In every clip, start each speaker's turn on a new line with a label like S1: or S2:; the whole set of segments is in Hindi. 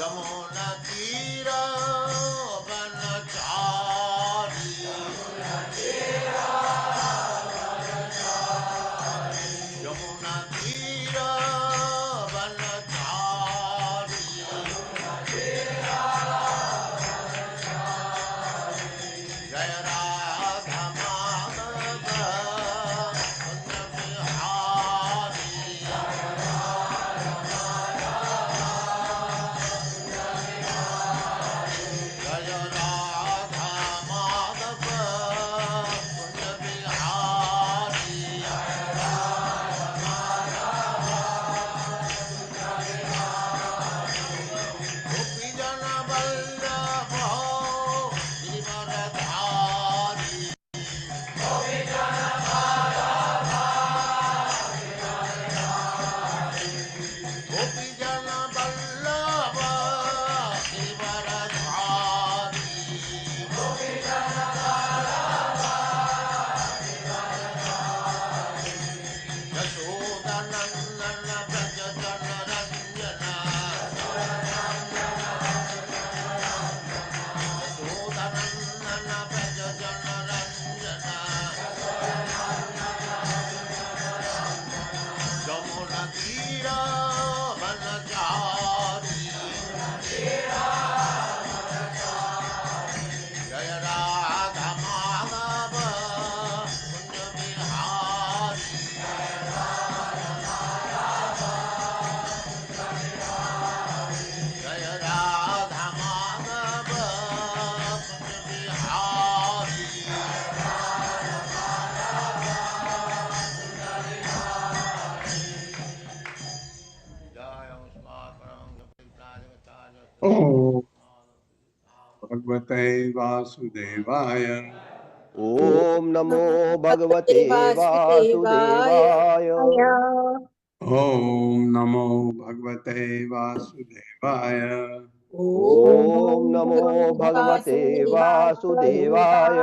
S1: यमुना तीरा वनचारी यमुना तीरा वनचारी जय राधा माधव कुंज बिहारी जय राधा माधव कुंज बिहारी गोपी जन वल्लभ गिरिवरधारी गोपी जन वल्लभ गिरिवरधारी यशोदनंदन व्रज जन रंजना यशोदनंदन व्रज जन रंजना यमुना तीरा वनचारी जय राधा माधव कुंज बिहारी जय राधा माधव कुंज बिहारी जय
S2: ओम भगवते वासुदेवाय।
S3: ओम नमो भगवते वासुदेवाय।
S2: ओम नमो भगवते वासुदेवाय।
S3: ओम नमो भगवते वासुदेवाय।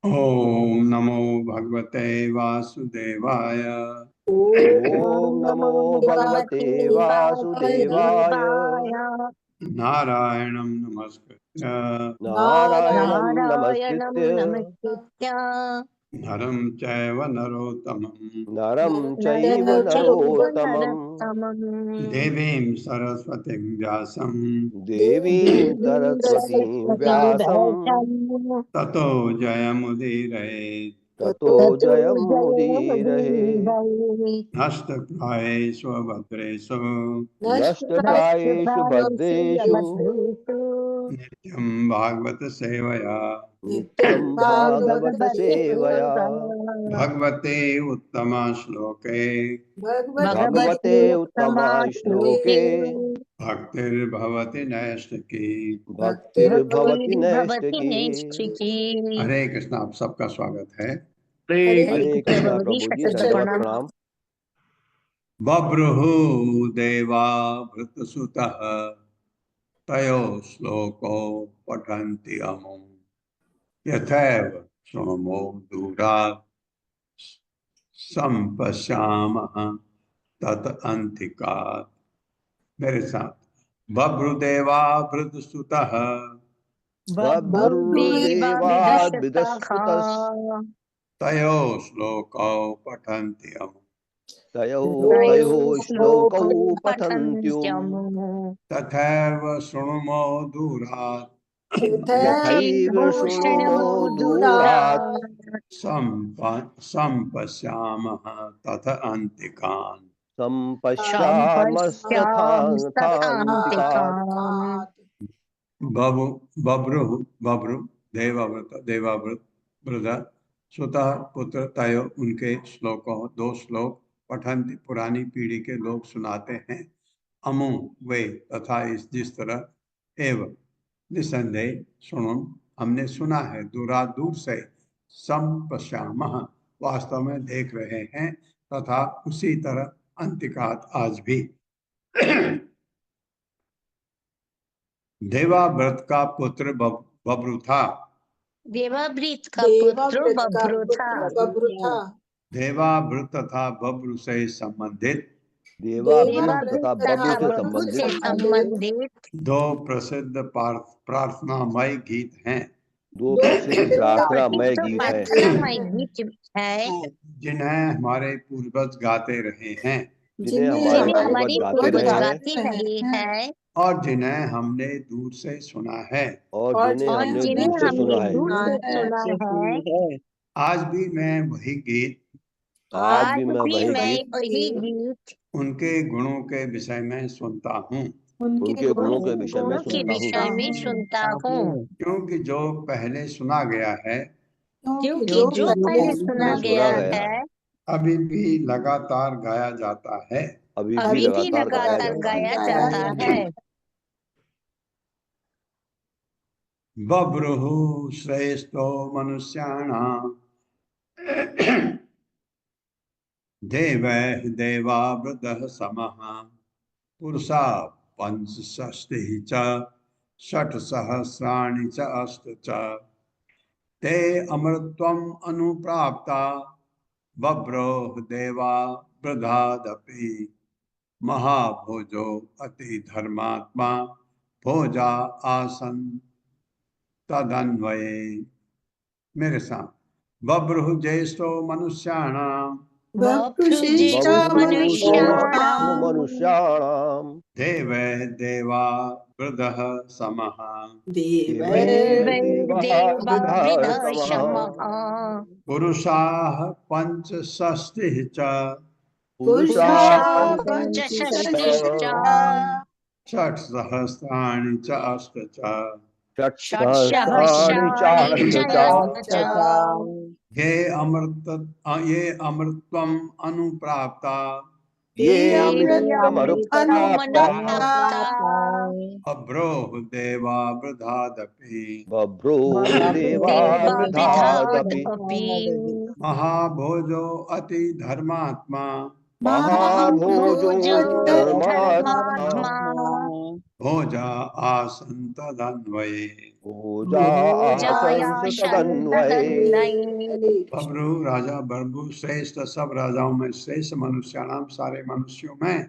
S2: ओम नमो भगवते वासुदेवाय।
S3: ओम नमो भगवते वासुदेवाय।
S2: नारायणं नमस्कृत्य
S3: नारायणं
S4: नारायणं
S3: नमस्कृत्य
S4: नमस्कृत्य
S2: नरं चैव नरोत्तमं
S3: नरं चैव
S4: नरं चैव
S3: नरोत्तमं
S4: नरोत्तमम्
S2: देवीं सरस्वतीं व्यासं
S3: देवीं सरस्वतीं व्यासं
S2: ततो जयमुदीरयेत्।
S3: ततो
S4: ततो
S3: जयमुदीरये।
S4: जयमुदीरयेत्।
S2: नष्टप्रायेषु भद्रेषु
S3: नष्टप्रायेषु भद्रेषु
S4: भद्रेषु
S2: नित्यं भागवत सेवया
S3: नित्यं भागवत सेवया।
S2: भगवते उत्तमा श्लोके
S3: भगवते उत्तमा श्लोके
S2: भक्तिर्भवति नैष्ठिकी।
S3: भक्तिर्भवति
S4: भक्तिर्भवति
S3: नैष्ठिकी।
S4: नैष्ठिकी।
S2: हरे कृष्ण, आप सबका स्वागत है।
S3: हरे कृष्णा
S4: प्रभु जी
S3: प्रभु जी,
S4: शतशत
S3: दंडवत
S4: प्रणाम।
S3: प्रणाम।
S2: बभ्रुः देवा भृतसुतः तयो श्लोको पठन्ति अमुं यथैव शृणुमो दूरात् संपश्यामः तत अन्तिकात्। मेरे साथ, बभ्रुदेवा भृतसुतः
S4: बभ्रुदेवाभिदशतः
S3: बभ्रुदेवाद्विदस्पतः
S2: तयो श्लोकौ पठन्ति अमुं
S3: तयो श्लोकौ
S4: श्लोकौ
S3: पठन्त्युम्
S4: पठन्त्यमुम्
S2: तथैव शृणुमो दूरात्
S3: यथैव शृणुमो दूरात्
S2: संपश्यामः तथ अन्तिकान्।
S3: सम्पश्यामस्तथान्तिकात्।
S4: सम्पश्यामस्तथान्तिकाम्।
S2: बभ्रु देवाव्रत सुतः पुत्र तयो, उनके श्लोकों, 2 श्लोक पठन्ति, पुरानी पीढ़ी के लोग सुनाते हैं। अमु वे, तथा इस जिस तरह, एव निसंदेह, सुनो हमने सुना है, दूरा दूर से, संपश्यामः वास्तव में देख रहे हैं, तथा उसी तरह अंतिकात आज भी। देवाव्रत का पुत्र बभ्रु था।
S4: देवाव्रत का पुत्र बभ्रु था।
S2: देवाव्रत तथा बभ्रु से संबंधित
S3: देवावृत तथा
S4: देवावृत
S3: बब्रु
S4: तथा
S3: से
S4: बब्रु से
S3: संबंधित
S4: संबंधित
S2: दो प्रसिद्ध प्रार्थनामय गीत हैं
S3: दो प्रसिद्ध
S4: दो
S3: प्रार्थनामय
S4: प्रसिद्ध
S3: गीत हैं
S4: प्रार्थनामय गीत है
S2: जिन्हें हमारे पूर्वज गाते रहे हैं
S3: जिन्हें हमारे
S4: जिन्हें
S3: पूर्वज
S4: हमारी
S3: गाते
S4: पूर्वज
S3: रहे हैं
S4: गाते रहे हैं
S2: और जिन्हें हमने दूर से सुना है।
S3: और जिन्हें
S4: और
S3: हमने
S4: जिन्हें
S3: दूर से
S4: हमने
S3: सुना है।
S4: दूर से सुना है।
S2: आज भी मैं वही गीत
S3: आज
S4: आज
S3: भी मैं
S4: भी
S3: वही
S4: मैं
S3: गीत
S4: वही गीत
S2: उनके गुणों के विषय में सुनता हूँ,
S3: उनके गुणों के विषय में
S4: गुणों के
S3: सुनता हूँ,
S4: विषय में सुनता हूँ,
S2: क्योंकि जो पहले सुना गया है
S4: क्योंकि जो पहले सुना गया है
S2: अभी भी लगातार गाया जाता है।
S3: अभी भी
S4: अभी भी
S3: लगातार गाया
S4: लगातार
S3: जाता है।
S4: गाया जाता है।
S2: बभ्रुः श्रेष्ठो मनुष्याणां देवैः देवावृतः समः पुरुषा पंचषष्टिः च षट्सहस्राणि च अष्ट च ते अमृतत्वम् अनुप्राप्ता बभ्रोः देवा वृद्धादपि महाभोजो अति धर्मात्मा भोजा आसन तदन्वये। मेरे साथ बभ्रुः ज्येष्ठो मनुष्याणां
S4: बभ्रुजेष्ठो
S3: बभ्रु श्रेष्ठो
S4: मनुष्याणाम्
S3: मनुष्याणाम्
S2: देवैः देवा वृद्धः समः
S4: देवैर्देवा वृद्ध
S3: समः
S4: क्षमः
S2: पुरुषाः पंचषष्टिः च
S3: पुरुषा
S4: पुरुषा पञ्चषष्टिश्च
S2: षट्सहस्राणि च अष्ट च
S3: षट्सहस्राणि चाष्ट च
S2: ये अमृतत्वम् अनुप्राप्ता
S3: ये अमृतमरुप्राप्ता
S2: बभ्रोः देवा वृद्धादपि
S3: बभ्रो देवा
S4: देवा
S3: वृद्धादपि
S4: वृद्धादपि
S2: महाभोजो अति धर्मात्मा
S3: महाभोजो
S4: भोजो
S3: धर्मात्मा
S4: धर्मात्मा
S2: भोजा आसन तदन्वये।
S3: भोजा
S4: भोजाया
S3: आसंस तदन्वये।
S4: तदन्वये।
S2: बभ्रु राजा बभ्रु श्रेष्ठ, सब राजाओं में श्रेष्ठ, मनुष्याणाम सारे मनुष्यों में,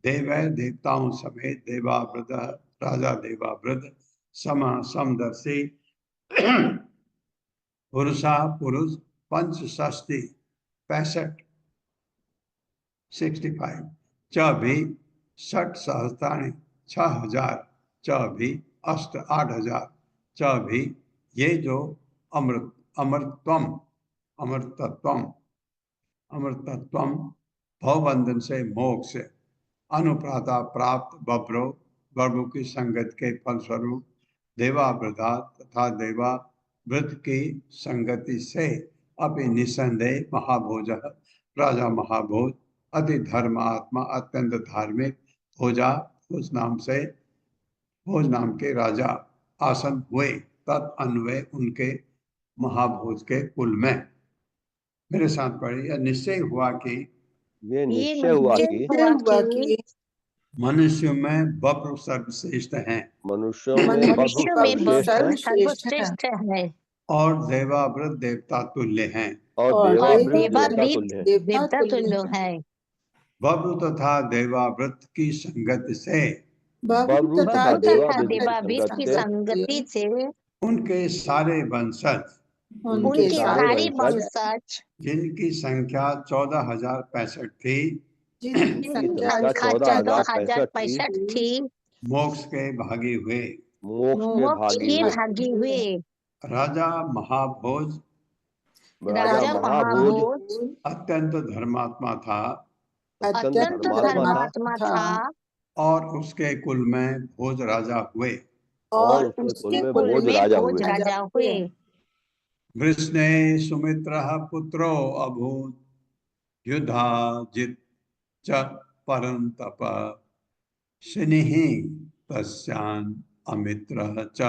S2: देव देवताओं समेत, देवावृत राजा देवावृत, सम समदर्शी, पुरुषा पुरुष, पंचषष्टि 65 65 च भी, षट सहस्त्राणि 6000 च भी, अष्ट 8000 च भी, ये जो अमृत अमृतत्वम अमृतत्वम अमृतत्वम भवबंधन से मोक्ष अनुप्राता प्राप्त बभ्रो बभ्रु की संगत के फलस्वरूप देवावृता तथा देवावृत की संगति से अपि निसंदेह महाभोज राजा महाभोज अति धर्म आत्मा अत्यंत धार्मिक भोजा भोज नाम के राजा आसन हुए तत् अन्वय उनके महाभोज के कुल में। मेरे साथ पढ़े, यह निश्चय हुआ कि
S3: ये निश्चय हुआ कि
S2: मनुष्य में बभ्र सर्वश्रेष्ठ हैं
S3: मनुष्यों में बभ्रु
S4: मनुष्य में
S3: सर्वश्रेष्ठ हैं
S4: सर्वश्रेष्ठ है
S2: और देवावृत देवता तुल्य हैं।
S3: और
S4: और
S3: देवावृत देवता
S4: देवावृत
S3: तुल्य हैं।
S4: देवता तुल्य है।
S2: बभ्र तथा देवावृत की संगत से
S3: बभ्रु तथा
S4: बभ्रु तथा
S3: देवावृत की
S4: देवावृत
S3: संगत
S4: की
S3: से
S4: संगति से
S2: उनके सारे वंशज
S4: उनके सारे वंशज
S2: जिनकी संख्या 14,065 थी,
S3: जिनकी संख्या
S4: संख्या
S3: 14,065
S4: थी,
S2: मोक्ष के भागी हुए।
S3: मोक्ष के
S4: मोक्ष
S3: भागी
S4: के
S3: हुए।
S4: भागी हुए।
S2: राजा महाभोज
S3: राजा महाभोज
S2: अत्यंत धर्मात्मा था
S3: अत्यंत
S4: अत्यंत धर्मात्मा था
S2: और उसके कुल में भोज राजा हुए।
S3: और उसके कुल में भोज राजा हुए।
S2: वृष्णे सुमित्रः पुत्रो अभूत् युधाजित् च परन्तप शनिः तस्यान् अमित्रः च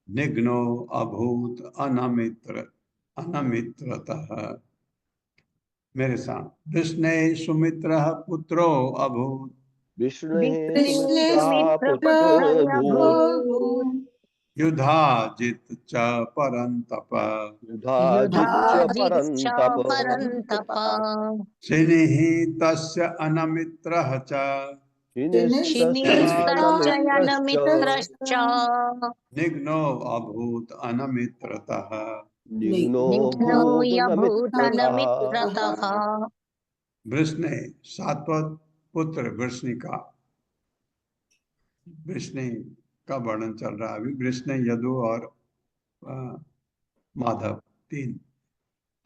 S2: निघ्नो अभूत् अनमित्रतः। मेरे साथ, वृष्णे सुमित्रः पुत्रो अभूत्
S3: विष्णु सुमित्रा पुत्रो भूत्
S2: युधाजित च परन्तप
S3: युधाजिच्च
S4: युधाजिच्च
S3: परन्तप
S4: परन्तप
S2: शिनिः तस्य अनमित्रः च
S3: शिनिस्तश्चयनमित्रश्च
S4: शिनिस्तश्चयनमित्रश्च
S2: निघ्नो अभूत अनमित्रतः।
S3: निघ्नो
S4: निघ्नो
S3: भूतनमित्रतः।
S4: यभूतनमित्रतः
S2: वृष्णे सात्वत पुत्र वृष्णि का वृष्णि का वर्णन चल रहा है अभी। वृष्ण यदु और माधव तीन।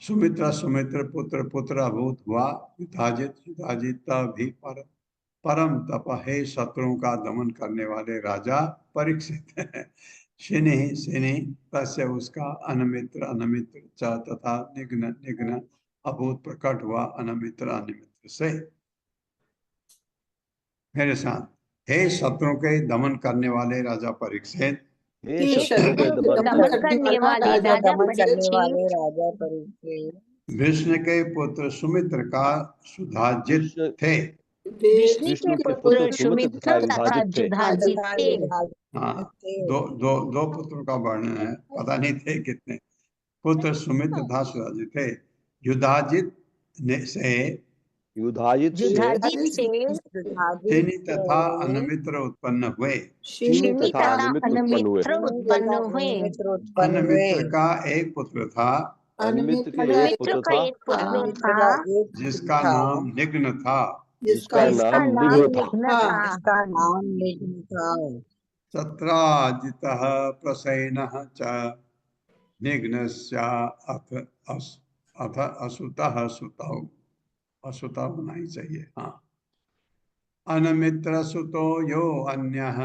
S2: सुमित्रा सुमित्र पुत्र पुत्र अभूत हुआ। युधाजित युधाजित भी परम तप है शत्रुओं का दमन करने वाले राजा परीक्षित। शिनि शिनि तस्य उसका अनमित्र अनमित्र च तथा निघ्न निघ्न अभूत प्रकट हुआ अनमित्र अनमित्र से। मेरे साथ, हे शत्रुओं के दमन करने वाले राजा परीक्षित।
S3: हे
S4: हे
S3: शत्रुओं के
S4: शत्रु
S3: दमन
S4: दमन करने वाले राजा परीक्षित
S2: विष्णु के पुत्र सुमित्र का सुधाजित
S3: विष्णु
S2: थे।
S4: विष्णु के
S3: विष्णु के
S4: पुत्र
S3: पुत्र सुमित्र
S4: सुमित्र
S3: तथा
S4: तथा
S3: युधाजित थे।
S4: युधाजित थे।
S2: हाँ, दो पुत्रों का वर्णन है, पता नहीं थे कितने पुत्र सुमित्र तथा सुधाजित थे। युधाजित से
S3: युधाजित से
S4: युधाजित से
S2: शिनि तथा अनमित्र उत्पन्न हुए।
S3: शिनि
S4: शिनि
S3: तथा
S4: तथा
S3: अनिमित्र उत्पन्न हुए।
S4: अनमित्र उत्पन्न हुए।
S2: अनमित्र का एक पुत्र था
S3: अनिमित्र के एक
S4: अनमित्र
S3: पुत्र
S4: का
S3: था
S4: एक पुत्र था
S2: जिसका नाम निघ्न था।
S3: जिसका
S4: जिसका
S3: नाम
S4: नाम
S3: निघ्न था।
S4: निघ्न था।
S2: तत्राजितः प्रसेनः च निघ्नस्य अथ असुतः सुतौ। असुता होना ही चाहिए। हाँ, अनमित्र सुतो यो अन्यः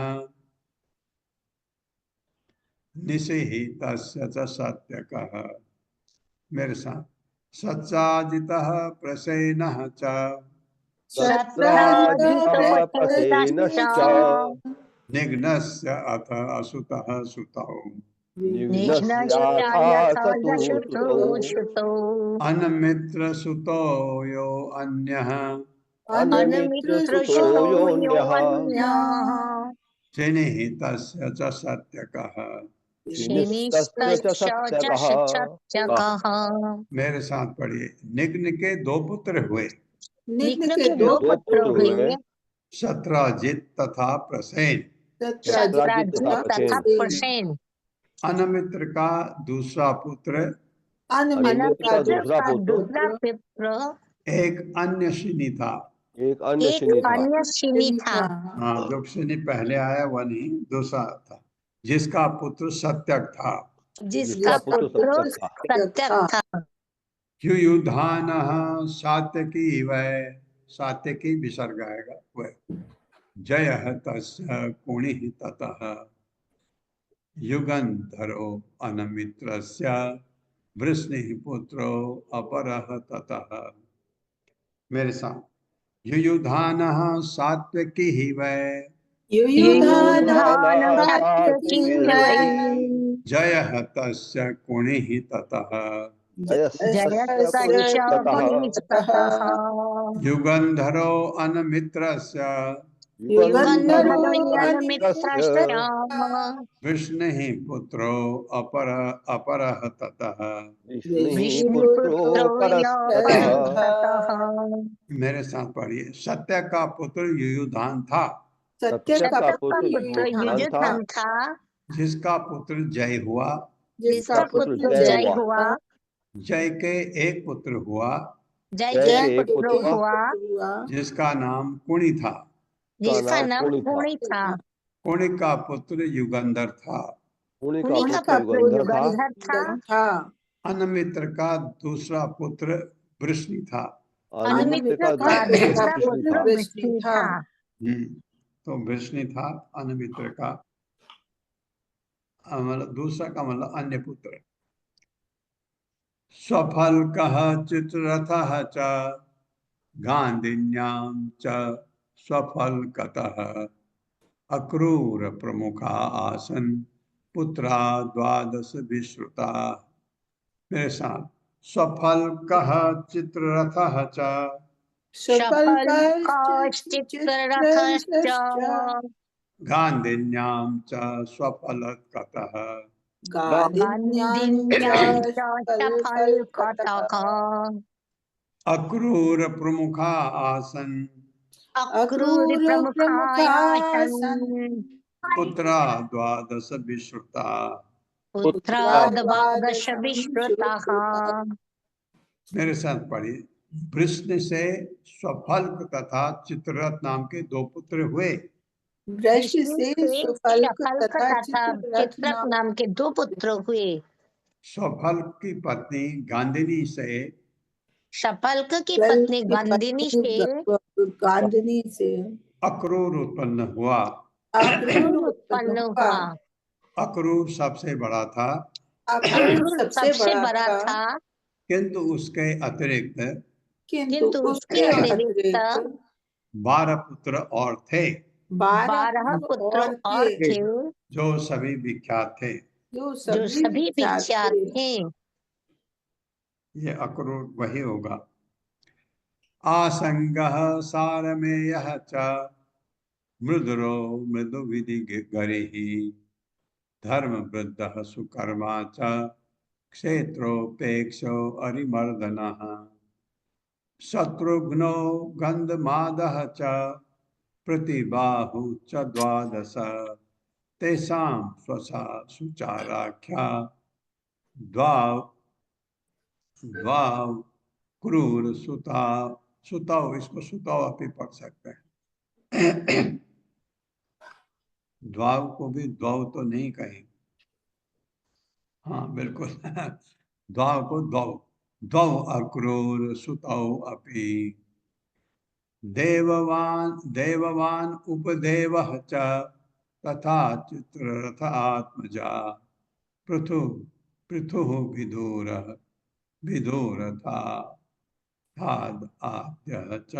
S2: निषिहितस्य च सत्यकः। मेरे साथ, सच्चाजितः प्रसेनः च
S3: तत्राजितः प्रसेनश्च
S2: निघ्नस्य अथ असुतः सुतौ।
S3: निघ्नस्याथा सतु सुतौ।
S4: श्रुतौ
S2: अनमित्र सुतो यो अन्यः
S3: अनमित्र
S4: अनमित्र
S3: सुतो
S4: श्रुतो
S3: योऽन्यः
S4: योऽन्यः
S2: चिनिहितस्य च सत्यकः।
S3: शिनिस्तस्य च सत्यकः।
S4: सत्यकः।
S2: मेरे साथ पढ़िए। निघ्न के दो पुत्र हुए,
S4: निघ्न के दो
S3: दो
S4: पुत्र हुए,
S2: शत्राजित तथा प्रसेन।
S3: शत्राजित तथा
S4: शत्राजित तथा
S3: प्रसेन।
S4: प्रसेन।
S2: अनमित्र का दूसरा पुत्र
S3: अनिमित्र का
S4: अनमित्र
S3: दूसरा
S4: का
S3: पुत्र
S4: दूसरा पुत्र
S2: एक अन्य शिनी था।
S3: एक अन्य
S4: एक
S3: शिनी था।
S4: अन्य शिनी था।
S2: हाँ, जो शिनी पहले आया वह नहीं, दूसरा था, जिसका पुत्र सत्यक था।
S4: जिसका पुत्र
S3: सत्यक था।
S4: सत्यक था।
S2: युयुधान सात्यकी वै, सात्यकी विसर्ग आएगा वह। जय तस्य कुणि ततः युगंधरो अनमित्रस्य वृष्णि पुत्रो अपरः ततः। मेरे साथ, युयुधान सात्विकी ही वै
S4: युयुधान सात्यकी
S3: सात्विकी
S4: वै
S2: जय तस्य कुणि ततः
S3: जयस्तस्य
S4: जयस्तस्य
S3: पुनिस्ततः
S4: पुनिस्ततः
S2: युगंधरो अनमित्रस्य
S3: युगन्धरोऽन्यमित्रस्य
S4: युगन्धरोऽन्यमित्रस्य
S2: विष्णु पुत्रो अपरः ततः।
S3: पुत्रो
S4: विष्णुपुत्रो
S3: परस्ततः।
S4: परस्ततः।
S2: मेरे साथ पढ़िए। सत्य का पुत्र युयुधान था
S3: सत्य का
S4: शतक का
S3: पुत्र
S4: पुत्र
S3: युयुधान था
S4: युयुधन था
S2: जिसका पुत्र जय हुआ।
S4: जिसका पुत्र
S3: जय
S4: जय
S3: हुआ।
S4: हुआ।
S2: जय के एक पुत्र हुआ
S4: जय
S3: जय
S4: के
S3: के एक
S4: पुत्र
S3: पुत्र
S4: हुआ
S2: जिसका नाम कुणि था।
S4: जिसका
S3: नाम
S4: नाम
S3: कुणि था।
S4: कुणि था।
S2: कुणि का पुत्र युगंधर था।
S3: कुणि
S4: कुणि का
S3: का
S4: पुत्र
S3: पुत्र युगंधर था।
S4: युगंधर था।
S2: अनमित्र का दूसरा पुत्र वृष्णि था।
S3: अनिमित्र
S4: अनमित्र
S3: का
S4: का
S3: दूसरा पुत्र
S4: दूसरा
S3: वृष्णि
S4: पुत्र
S3: था।
S4: वृष्णि था।
S2: तो वृष्णि था अनमित्र का, मतलब दूसरा का मतलब अन्य पुत्र। स्वफल कह चित्ररथ च गांधिन्याम च स्वफल कतः अक्रूर प्रमुखा आसन पुत्रा द्वादश विश्रुता। मेरे साथ, स्वफल कह चित्ररथ च
S4: सफल कश्चित्ररथश्च
S2: गांधिन्यां च स्वफलकतः
S4: गांधिन्यां च सफलकतः
S2: अक्रूर प्रमुखा आसन
S4: अक्रूर प्रमुखायासन्
S2: पुत्रा द्वादश विश्रुता।
S4: पुत्रा द्वादश विश्रुताः।
S2: मेरे साथ पढ़िए। वृष्ण से स्वफल्क तथा चित्ररथ नाम के दो पुत्र हुए।
S5: वृष से सुफल्क
S4: शफल्क
S5: तथा
S4: तथा चित्रक नाम के दो पुत्र हुए।
S2: स्वफल्क की पत्नी गांधिनी से
S4: शफल्क की
S5: फल
S4: पत्नी
S5: की
S4: गांधिनी
S5: पत्नी गांधिनी से
S2: अक्रूर उत्पन्न हुआ।
S5: अक्रूर उत्पन्न
S4: उत्पन्न
S5: हुआ।
S4: हुआ।
S2: अक्रूर सबसे बड़ा था,
S5: अक्रूर
S4: अक्रूर
S5: सबसे बड़ा था,
S2: किंतु उसके अतिरिक्त
S5: किंतु
S4: उसके
S5: उसके
S4: अतिरिक्त
S5: अतिरिक्त
S2: 12 पुत्र और थे
S4: 12 पुत्र और थे
S2: जो सभी विख्यात थे।
S5: जो
S4: जो
S5: सभी
S4: सभी
S5: विख्यात
S4: विख्यात
S5: थे।
S4: थे।
S2: ये अक्रूर वही होगा। आसंगः सारमेयः च मृदुरो मृदु विधि गरिहि धर्म वृद्धः सुकर्मा च क्षेत्रोपेक्षो अरिमर्दनः शत्रुघ्नो गन्धमादः च प्रतिबाहु च द्वादश तेषां स्वसा सुचाराख्या द्वाव द्वाव क्रूर सुता सुताव, इसको सुताव आप ही पढ़ सकते हैं। द्वाव को भी द्वाव तो नहीं कहें, हाँ बिल्कुल द्वाव को द्वाव द्वौ अक्रूर सुतौ अपि देववान उपदेवः च तथा चित्ररथ आत्मजा पृथु पृथुः विदुरथा थाद आद्यः च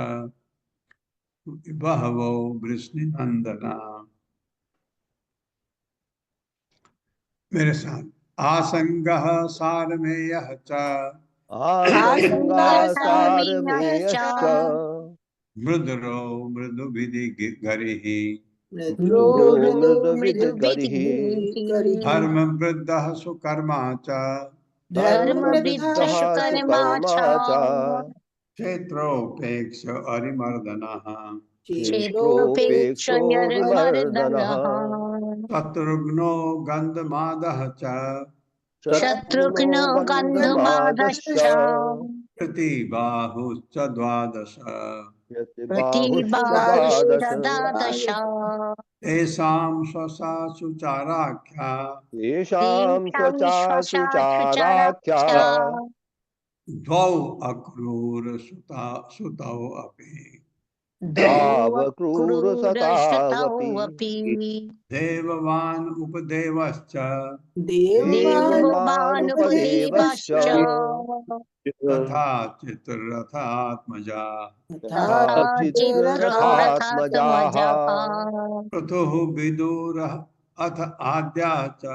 S2: बहवो वृष्णिनंदना। मेरे साथ आसंगः सारमेयः च
S3: आसंगासारमेयश्च
S2: मृदुरो मृदु विधि गरिः
S5: मृदुरो
S3: मृदु
S5: मृदु
S3: गरिः
S2: धर्म वृद्धः सुकर्मा च
S5: धर्मवृद्धः
S4: सुकर्मा
S3: सुकर्मा च
S2: क्षेत्रोपेक्ष अरिमर्दनः
S3: क्षेत्रोपेक्षो विमर्दनः
S2: शत्रुघ्नो गन्धमादः च
S3: शत्रुघ्नो
S4: शत्रुघ्नो
S3: गन्धमादश्च
S4: गन्धमादश्च
S2: प्रतिबाहुश्च द्वादश
S3: बाहुश्च द्वादश
S4: प्रतिबाहुश्च
S2: तेषां स्वसा सुचाराख्या
S3: येषां सुचाराख्या
S4: श्वशाचुचाराख्या
S2: द्वौ अक्रूर सुतौ अपि
S4: द्वौ
S3: क्रूरसतावपि
S4: क्रूरशतौ
S2: देववान् उपदेवश्च
S3: देवानुपदेवश्च
S4: देवानुपदेवश्च
S2: तथा चित्ररथात्मजा
S3: तथा चित्ररथात्मजाः
S4: चित्ररथात्मजाः
S2: पृथुः विदुरः अथ आद्या च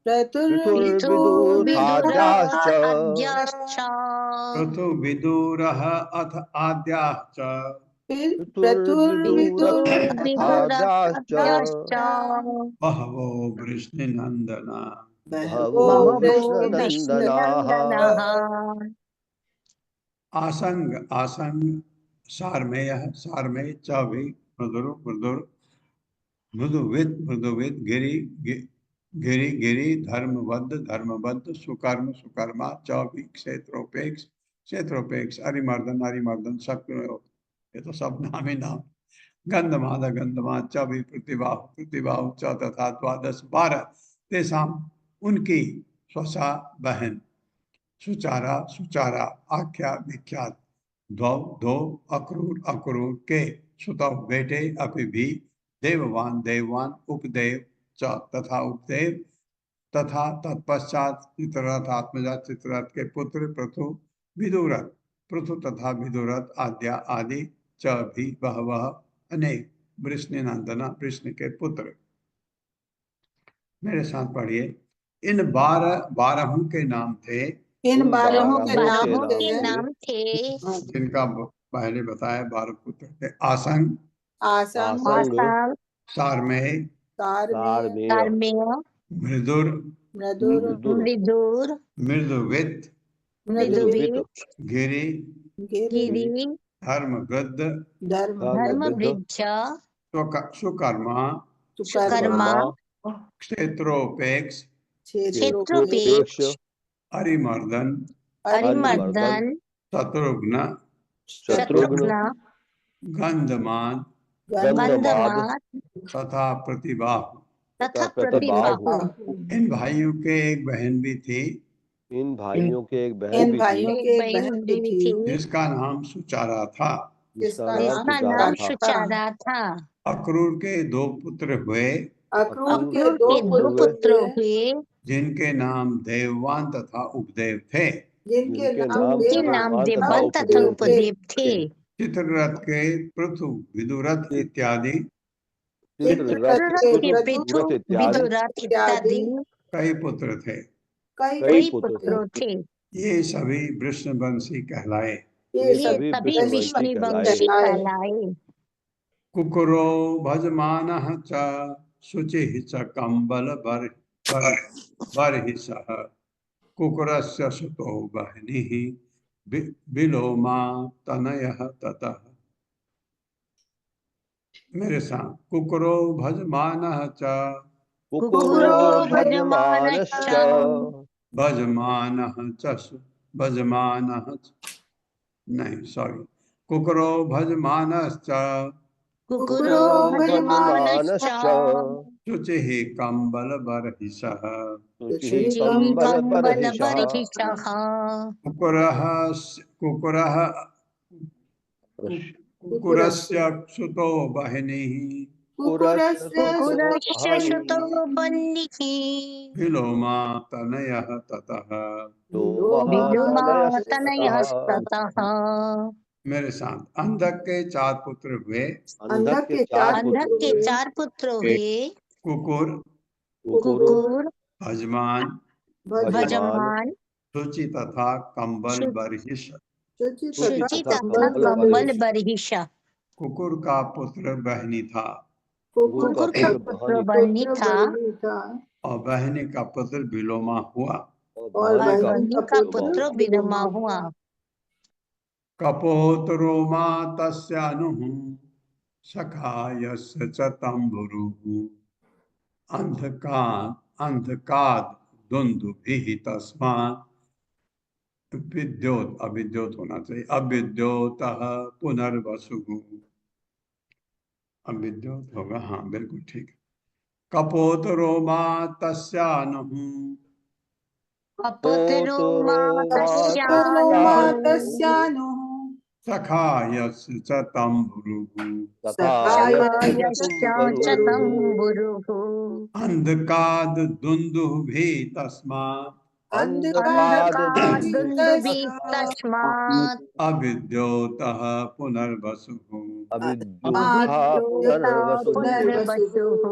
S3: पृथुर्विदुराद्याश्च
S4: अद्याश्च
S2: पृथुर्विदुरः अथ आद्याः च
S3: पृथुर्विदुरथाद्याश्च
S4: अद्याश्च
S2: बहवो वृष्णिनन्दना।
S3: बहवो
S4: बहवो
S3: विष्णुनन्दनाः
S4: विष्णुनन्दनाः
S2: आसंग आसंग सारमेय च भी मधुर मधुर मृदुविद गिरी गिरी धर्मबद्ध सुकर्म सुकर्मा च भी क्षेत्रोपेक्ष अरिमर्दन शक्ति, ये तो सब नाम ही नाम। गंधमाद च भी प्रतिबाहु च तथा द्वादश 12 तेषाम उनकी स्वसा बहन सुचारा आख्या विख्यात दो अक्रूर के सुतव बेटे अपि भी देववान उपदेव च तथा उपदेव तथा तत्पश्चात चित्ररथ आत्मजा चित्ररथ के पुत्र पृथु तथा विदुरथ आदि च भी बहवह अनेक वृष्णिनंदना वृष्णि के पुत्र। मेरे साथ पढ़िए। इन 12 के नाम थे
S5: इन 12 के
S4: नाम थे
S2: जिनका पहले बताया 12 पुत्र थे। आसंग
S5: आसंग
S3: आसंग
S2: सारमेय,
S5: तारमेय,
S3: तारमेय,
S2: मृदुर,
S5: मृदुर,
S3: मृदुर,
S2: मृदुवित,
S5: मृदुवित,
S3: मृदुवित,
S2: गिरि,
S5: गिरि,
S3: गिरि,
S2: धर्मवृद्ध,
S3: धर्मवृक्ष,
S2: सुकर्मा,
S3: सुकर्मा,
S2: क्षेत्रोपेक्ष,
S3: क्षेत्रोपेक्ष,
S2: अरिमर्दन,
S3: अरिमर्दन,
S2: शत्रुघ्न,
S3: शत्रुघ्न,
S2: गंधमान
S3: गंधमात
S2: तथा प्रतिभा।
S3: तथा प्रतिबाहु।
S2: इन भाइयों के एक बहन भी थी
S6: इन भाइयों के एक
S5: इन
S6: बहन भी थी
S5: भाइयों
S3: एक
S5: के
S3: बहन भी थी
S2: जिसका नाम सुचारा था।
S6: जिसका
S3: जिसका
S6: नाम
S3: नाम
S6: था।
S3: सुचारा था।
S2: अक्रूर के 2 पुत्र हुए
S5: अक्रूर के
S3: अक्रूर
S5: दो
S3: के 2
S5: पुत्र
S3: पुत्र
S5: हुए
S3: हुए
S2: जिनके नाम देववान तथा उपदेव थे।
S5: जिनके
S6: जिनके
S5: नाम
S3: जिनके नाम देववान तथा उपदेव थे।
S2: चित्ररथ के पृथु, विदुरथ इत्यादि
S6: चित्ररथ
S3: चित्ररथ के
S6: पृथु,
S3: पृथु,
S6: विदुरथ इत्यादि
S3: विदुरथ इत्यादि
S2: कई पुत्र थे।
S3: कई पुत्रों थे।
S2: ये सभी वृषणवंशी कहलाए।
S5: ये
S3: ये
S5: सभी
S3: सभी
S6: वृषणवंशी
S3: वंशी कहलाए।
S2: कुकुरो भजमानः च शुचिः च कंबल बर्हिषः कुकुरस्य सुतो बह्निः विलोमा तनयः ततः। मेरे साथ कुकुरो भजमानः च
S3: कुकुरो भजमानश्च
S2: भजमानः नहीं सॉरी कुकुरो भजमानश्च
S3: कुकुरो भजमानश्च
S2: शुचिः कंबल बर्हिषः
S6: शुचिः
S3: कंबल
S6: कंबलबर्हिषः
S3: बर्हिषः
S2: कुकुरस्य सुतो बह्निः
S3: कुकुरस्य सुतो बह्निः
S2: विलोमा तनयः ततः।
S3: विलोमातनयस्ततः।
S2: मेरे साथ अंधक के 4 पुत्र हुए
S6: अंधक के
S3: अंधक के 4 पुत्र हुए
S2: कुकुर,
S3: कुकुर,
S2: भजमान,
S3: भजमान,
S2: शुचि तथा कंबल बर्हिष।
S3: शुचि तथा कंबल बर्हिषः।
S2: कुकुर का पुत्र बहनी था
S3: कुकुर का पुत्र बहनी था
S2: और बहनी का पुत्र विलोमा हुआ।
S3: और बहनी का पुत्र विलोमा हुआ।
S2: कपोतरोमा तस्यानुः सखायस्य च तंबुरुः अंधकाद दुन्दुभिः तस्मात् विद्योत, अविद्योत होना चाहिए, अविद्योतः पुनर्वसुः। अविद्योत होगा, हाँ बिल्कुल ठीक। कपोतरोमा तस्यानुः
S3: कपोतरोमा
S5: तस्यानुः
S2: सखायस्य च तंबुरुः
S3: सखायश्च तंबुरुः
S2: अंधकाद दुन्दुभिः तस्मात्
S3: अंधकादुन्दुभिः तस्मात्
S2: अविद्योतः पुनर्वसुः।
S3: पुनर्वसुः।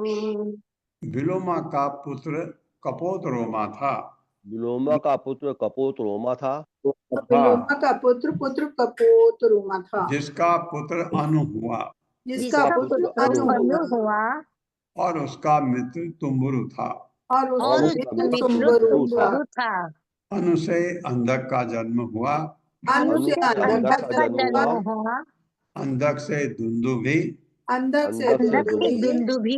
S2: विलोमा का पुत्र कपोतरोमा था।
S6: विलोमा का पुत्र कपोतरोमा था
S5: विलोमा का पुत्र कपोतरोमा था
S2: जिसका पुत्र अनु हुआ
S5: जिसका पुत्र अनु हुआ
S2: और उसका मित्र तुम्बुरु था।
S5: और उसका मित्र तुम्बुरु था।
S2: अनु से अंधक का जन्म हुआ,
S5: अनु से अंधक का जन्म
S3: हुआ,
S2: अंधक से दुन्दुभि,
S5: अंधक से
S3: दुन्दुभि,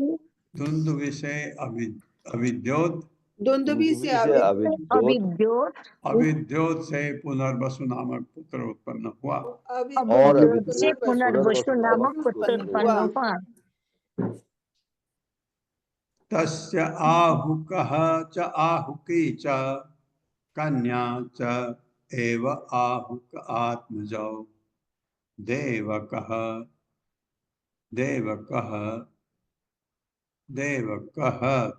S2: दुन्दुभि से अविद्योत,
S5: दुन्दुभि से
S3: अविद्योत,
S2: अविद्योत से पुनर्वसु नामक पुत्र उत्पन्न हुआ।
S3: अविद्योत से पुनर्वसु नामक पुत्र उत्पन्न हुआ।
S2: तस्य आहुकः च आहुकी च कन्या च एव आहुक आत्मजौ देवकः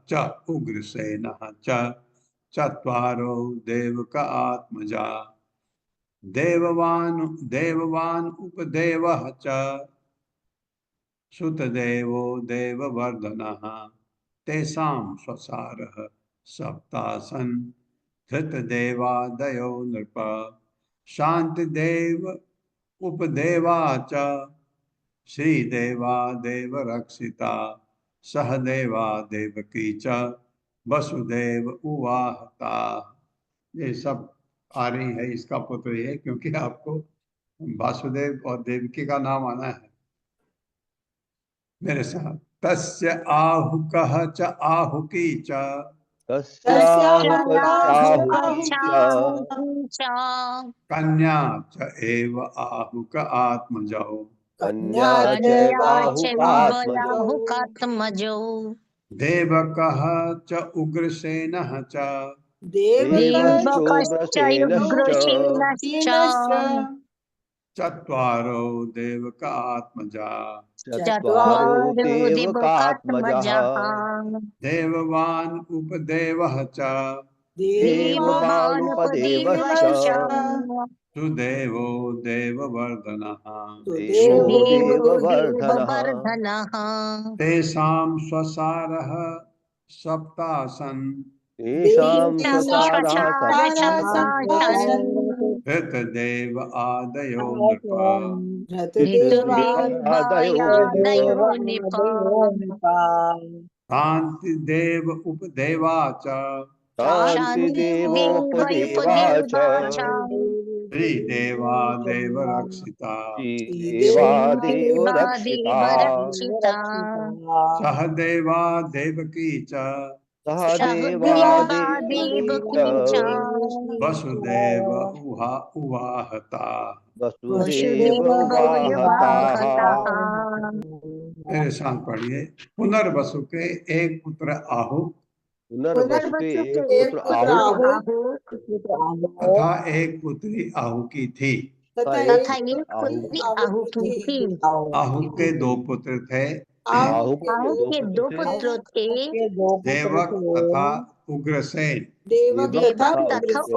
S2: च उग्रसेनः च चत्वारो देवक आत्मजा देववान उपदेवः च सुतदेवो देववर्धनः तेषां स्वसारः सप्तासन् धृतदेवादयो नृप शान्तिदेव उपदेवा च श्रीदेवा देवरक्षिता सहदेवा देवकी च वसुदेव उवाहता। ये सब आ रही है, इसका पुत्र ये, क्योंकि आपको वासुदेव और देवकी का नाम आना है मेरे साथ। तस्य आहुकः च आहुकी च
S6: तस्याहुकच्चाहुकी च
S2: कन्या च एव आहुक आत्मजौ
S6: कन्या च आहुकात्मजौ
S4: आहुकात्मजौ
S2: देवकः च उग्रसेनः च
S6: देवश्चोग्रसेनश्च
S4: देवकश्चैवग्रसेनश्च
S2: चत्वारो देवकात्मजा
S6: चत्वारो
S4: चत्वारो
S6: देवकात्मजः
S4: देवकात्मजः
S2: देववान् उपदेवः च
S6: देववानुपदेवश्च
S2: सुदेवो देववर्धनः
S6: देवो देववर्धनः
S4: देववर्धनः
S2: तेषां स्वसारः सप्तासन्
S6: तेषां स्वसारः सप्तासन्
S2: ऋतदेव आदयो नृप
S6: ऋतुदेवादयो
S4: ऋतुदेवादयो निप
S2: शान्तिदेव उपदेवा च
S6: शान्तिदेवोपदेवा च
S2: श्रीदेवा देवरक्षिता
S6: श्रीदेवादेव रक्षिता
S4: देवादेवरक्षिता
S2: सहदेवा देवकी च
S6: सह
S4: देवादेवकी
S6: देवादेवकी
S4: च
S6: च
S2: वसुदेव उवाहता।
S6: वसुदेव वाहताः
S2: मेरे साथ पढ़िए। पुनर्वसु के एक पुत्र आहु
S6: पुनर्वसु के एक पुत्र आहु
S2: तथा एक पुत्री आहु की थी।
S4: तथा एक पुत्री आहु की थी।
S2: आहु के दो पुत्र थे,
S6: आहु
S4: आहु के दो पुत्र थे,
S2: देवक तथा उग्रसेन।
S4: देवक तथा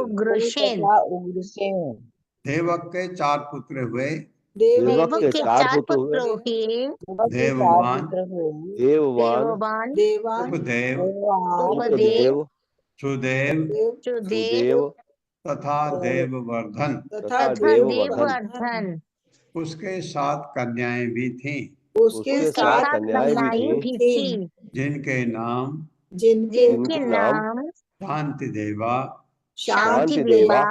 S4: उग्रसेन।
S2: देवक के चार पुत्र हुए,
S6: देवक के चार पुत्र
S4: पुत्र
S6: हुए
S4: हुए,
S2: देववान,
S6: देववान
S4: देववान,
S2: उपदेव,
S4: उपदेव,
S2: सुदेव
S4: सुदेव
S2: तथा देववर्धन।
S4: तथा देववर्धन।
S2: उसके 7 कन्याएं भी थीं,
S6: उसके 7 कन्याएं भी थीं,
S2: जिनके नाम
S4: जिनके नाम
S2: शांति देवा,
S4: शांति देवा,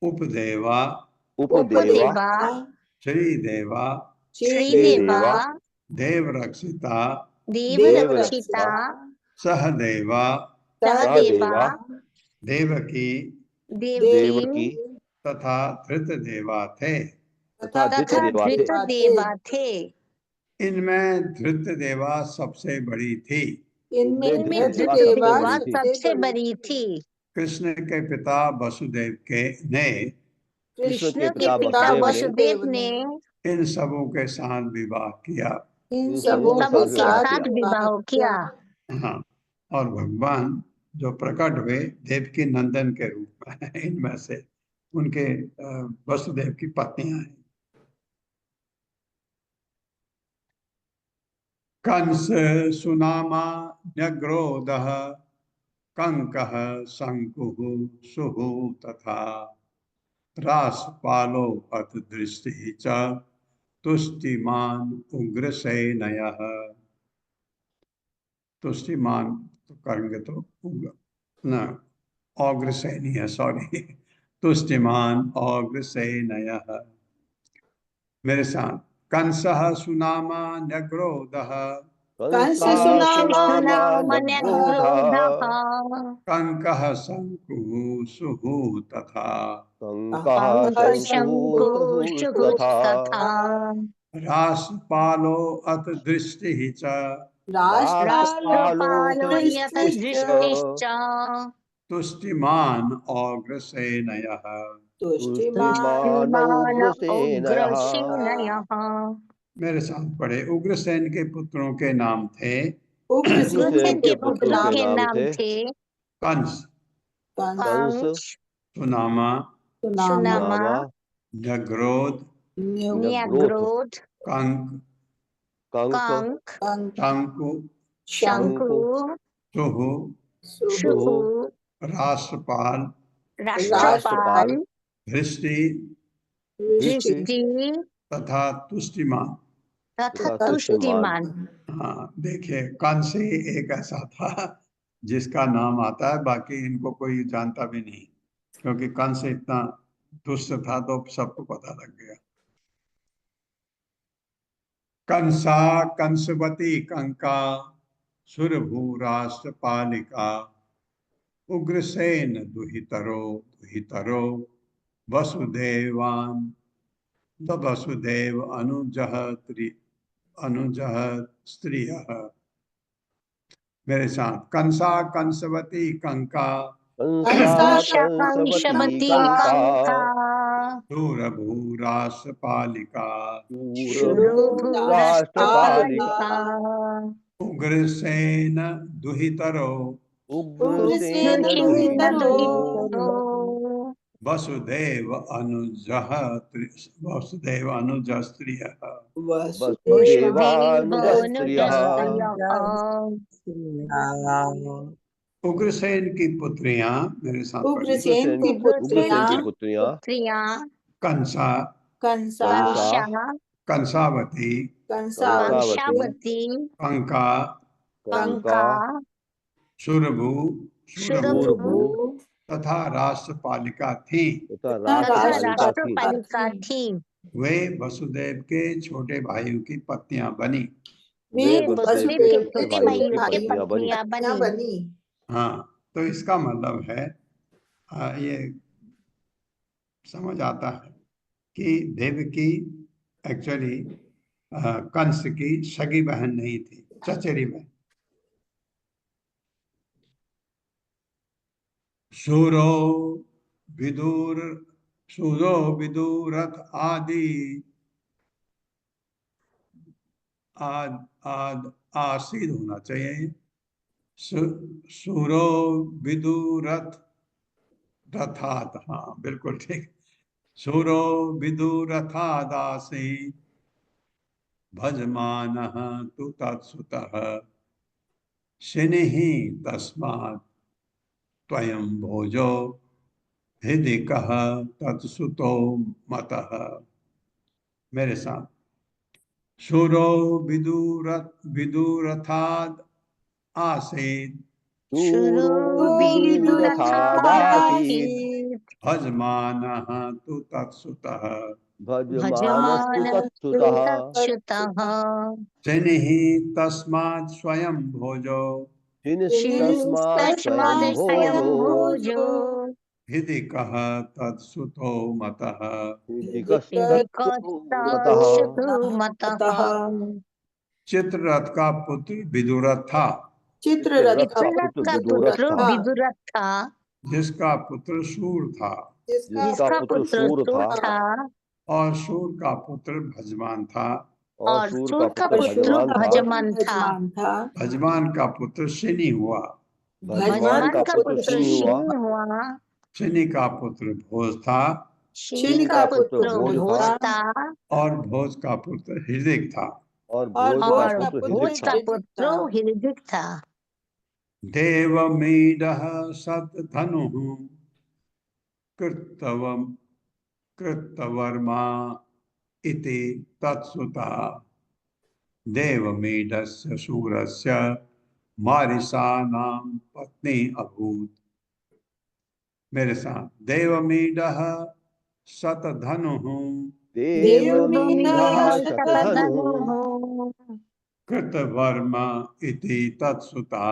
S2: उपदेवा,
S6: उपदेवा,
S2: श्रीदेवा,
S4: श्रीदेवा,
S2: देवरक्षिता,
S4: देवरक्षिता,
S2: सहदेवा,
S4: सहदेवा,
S2: देवकी
S6: देवकी
S2: तथा धृतदेवा थे।
S6: तथा धृतदेवा थे।
S4: धृतदेवा थे।
S2: इनमें धृतदेवा सबसे बड़ी थी।
S4: इनमें धृतदेवा सबसे बड़ी थी।
S2: कृष्ण के पिता वसुदेव ने
S4: कृष्ण के पिता वसुदेव ने
S2: इन सबों के साथ विवाह किया।
S6: इन सबों के साथ
S4: विवाह किया।
S2: हाँ, और भगवान जो प्रकट हुए देवकी नंदन के रूप में, इनमें से उनके वसुदेव की पत्नियां हैं। कंस सुनामा न्यग्रोधः कंकः शंकुः सुहु तथा रासपालो अथ दृष्टिः च तुष्टिमान उग्रसेनयः। तुष्टिमान तो करेंगे तो न अग्रसेनी है, सॉरी, तुष्टिमान अग्रसेनयः। मेरे साथ कंसः सुनामा न्यग्रोधः कंकः शंकुः सुहु तथा रासपालो अथ दृष्टिः च तुष्टिमान अग्रसेनयः। मेरे साथ पढ़े। उग्रसेन के पुत्रों के नाम थे कंस, सुनामा, न्यग्रोध, कंक, शंकु, सुहु, राष्ट्रपाल, धृष्टि तथा तुष्टिमान।
S4: तथा
S6: तथा
S4: तुष्टिमान।
S2: हाँ, देखिए कंस ही एक ऐसा था जिसका नाम आता है, बाकी इनको कोई जानता भी नहीं, क्योंकि कंस इतना दुष्ट था तो सबको पता लग गया। कंसा कंसवती कंका सुरभू पालिका उग्रसेन दुहितरो दुहितरो वसुदेवान द वसुदेव अनुजः स्त्रियः। मेरे साथ कंसा कंसवती कंका
S6: कंसा
S4: कंशवती
S6: कंसवती
S4: कंका
S6: कंका
S2: दूरभूरासपालिका
S6: राष्ट्रपालिका
S4: शुभराष्ट्रपालिका
S2: उग्रसेन दुहितरो
S6: उग्रसेन
S4: दुष्येन
S6: दुहितरो
S4: दुहितरो
S2: वसुदेव वसुदेव अनुज स्त्रियः।
S6: वसुदेवानुजस्त्रियः
S2: उग्रसेन की पुत्रियां, मेरे साथ पढ़िए।
S6: उग्रसेन की पुत्रियां
S4: पुत्रियां
S2: कंसा
S5: कंसा
S6: कंसा
S4: कंशा
S2: कंसावती
S6: कंसावती
S4: कंशावती
S2: कंका
S6: कंका
S4: कंका
S2: सुरभु
S4: शुरभु
S6: शूरभू
S2: तथा राष्ट्रपालिका थी।
S6: तथा
S4: तथा
S6: राष्ट्रपालिका थी।
S4: राष्ट्रपालिका थी।
S2: वे वसुदेव के छोटे भाइयों की पत्नियां बनी।
S6: वे
S4: वे
S6: वसुदेव
S4: वसुदेव
S6: के
S4: के
S6: छोटे
S4: छोटे
S6: भाइयों की
S4: भाइयों के
S6: पत्नियां बनी।
S4: पत्नियां बनी।
S2: हाँ, तो इसका मतलब है ये समझ आता है कि देवकी एक्चुअली कंस की सगी बहन नहीं थी, चचेरी बहन। सूरो विदुर सूरो विदुरथ आदि आसीद होना चाहिए। सूरो विदुरथ रथात, हाँ बिल्कुल ठीक। सूरो विदुरथादासी भजमानः तु तत्सुतः शनिहि तस्मात् त्वयं भोजो हृदि कः तत्सुतो मतः। मेरे साथ सूरो विदुरथाद आसीत्
S6: शूरो
S4: शुरोविदुरथादासीत्
S6: विदुरथादासीत्
S2: भजमानः तु तत्सुतः
S6: भजमानस्तु
S4: भजमानस्तु
S6: तत्सुतः
S4: तच्छुतः
S2: शनिहि तस्मात् स्वयं भोजो
S6: तस्मात् स्वयं
S4: तस्मात्
S6: भोजो
S4: स्वयं भोजो
S2: हृदि कः तत्सुतो मतः।
S6: हिदिकस्तत्सु मतः।
S4: तच्छुतु मतः।
S2: चित्ररथ का पुत्र विदुरथ था,
S6: चित्ररथ का
S4: चित्ररथ
S6: पुत्र
S4: का
S6: विदुरथ
S4: पुत्र
S6: था,
S4: विदुरथ था,
S2: जिसका पुत्र सूर था,
S6: जिसका
S4: जिसका
S6: पुत्र
S4: पुत्र
S6: सूर
S4: सूर
S6: था,
S4: था,
S2: और सूर का पुत्र भजमान था।
S6: और
S4: और
S6: सूर
S4: सूर
S6: का
S4: का
S6: पुत्र
S4: पुत्र
S6: भजमान था।
S4: भजमान था।
S2: भजमान का पुत्र शनि हुआ।
S6: भजमान का पुत्र
S4: पुत्र
S6: शनि हुआ।
S4: शनि हुआ।
S2: शनि का पुत्र भोज था,
S4: शनि का पुत्र
S6: भोज
S4: भोज
S6: था,
S4: था,
S2: और भोज का पुत्र हृदिक था।
S6: और भोज का
S4: और
S6: पुत्र
S4: भोज
S6: हिरण्यक
S4: का
S6: था।
S4: पुत्र हिरण्यक था।
S2: देवमीडः सतधनुः कृतवम कृतवर्मा इति तत्सुता देवमीडस्य शूरस्य मारिषाणां पत्नी अभूत। मेरे साथ देवमीडः शतधनुः
S6: देवमीढः शतधनुः
S4: शतधनुः
S2: कृतवर्मा इति तत्सुता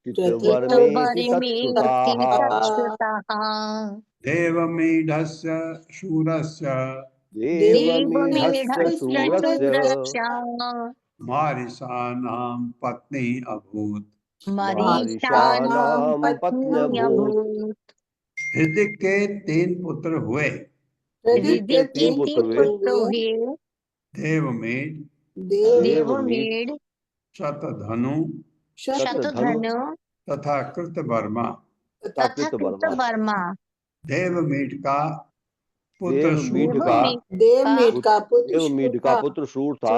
S6: कृतवर्मेति
S4: कृतवर्मेति
S6: तत्सुताः।
S4: तच्छ्रुतः।
S2: देवमीढस्य शूरस्य
S6: देवमीढस्य
S4: देवमीढस्य
S6: शूरस्य
S4: शूरस्य
S2: मारिषाणां पत्नी अभूत।
S4: मरीषाणां
S6: मारीषाणां
S4: पत्नी
S6: पत्न्यभूत्।
S4: अभूत्।
S2: हृदिक के 3 पुत्र हुए,
S6: हिरण्यक के
S4: हृदय के
S6: 3 पुत्र
S4: 3
S6: हुए,
S4: पुत्र हुए,
S2: देवमीड,
S6: देवमीढ,
S4: देवमीड,
S2: शतधनु
S6: शतधनु
S4: शतधनु
S2: तथा कृतवर्मा।
S6: तथा
S4: तथा
S6: कृतवर्मा।
S4: कृतवर्मा।
S2: देवमीड का पुत्र
S6: देवमीढ
S2: सूर
S6: का
S2: था,
S6: देवमीढ का पुत्र शूर था,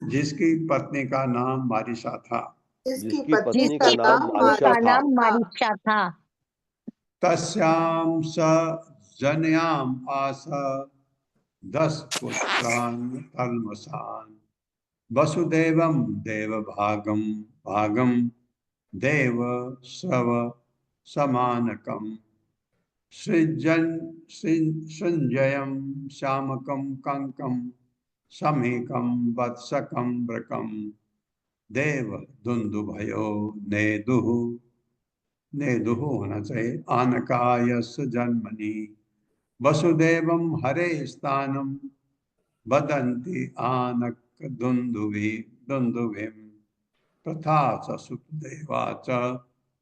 S2: जिसकी पत्नी का नाम मारिशा था।
S6: जिसकी पत्नी का
S4: जिसकी
S6: नाम
S4: पत्नी
S6: मारिशा
S4: का
S6: था।
S4: नाम मारीचा था।
S2: तस्यां स जन्याम आस 10 पुत्रान् तल्मसान। वसुदेवम देवभागम भागम देव स्रव समानकम सृंजयम श्यामकम कंकम समीकम वत्सकम ब्रकम देव दुंदुभयो नेदुः नेदुः होना चाहिए आनकायस्य जन्मनि वसुदेवम हरे स्थानम वदन्ति आनक दुंदुभिम तथा च सुतदेवा च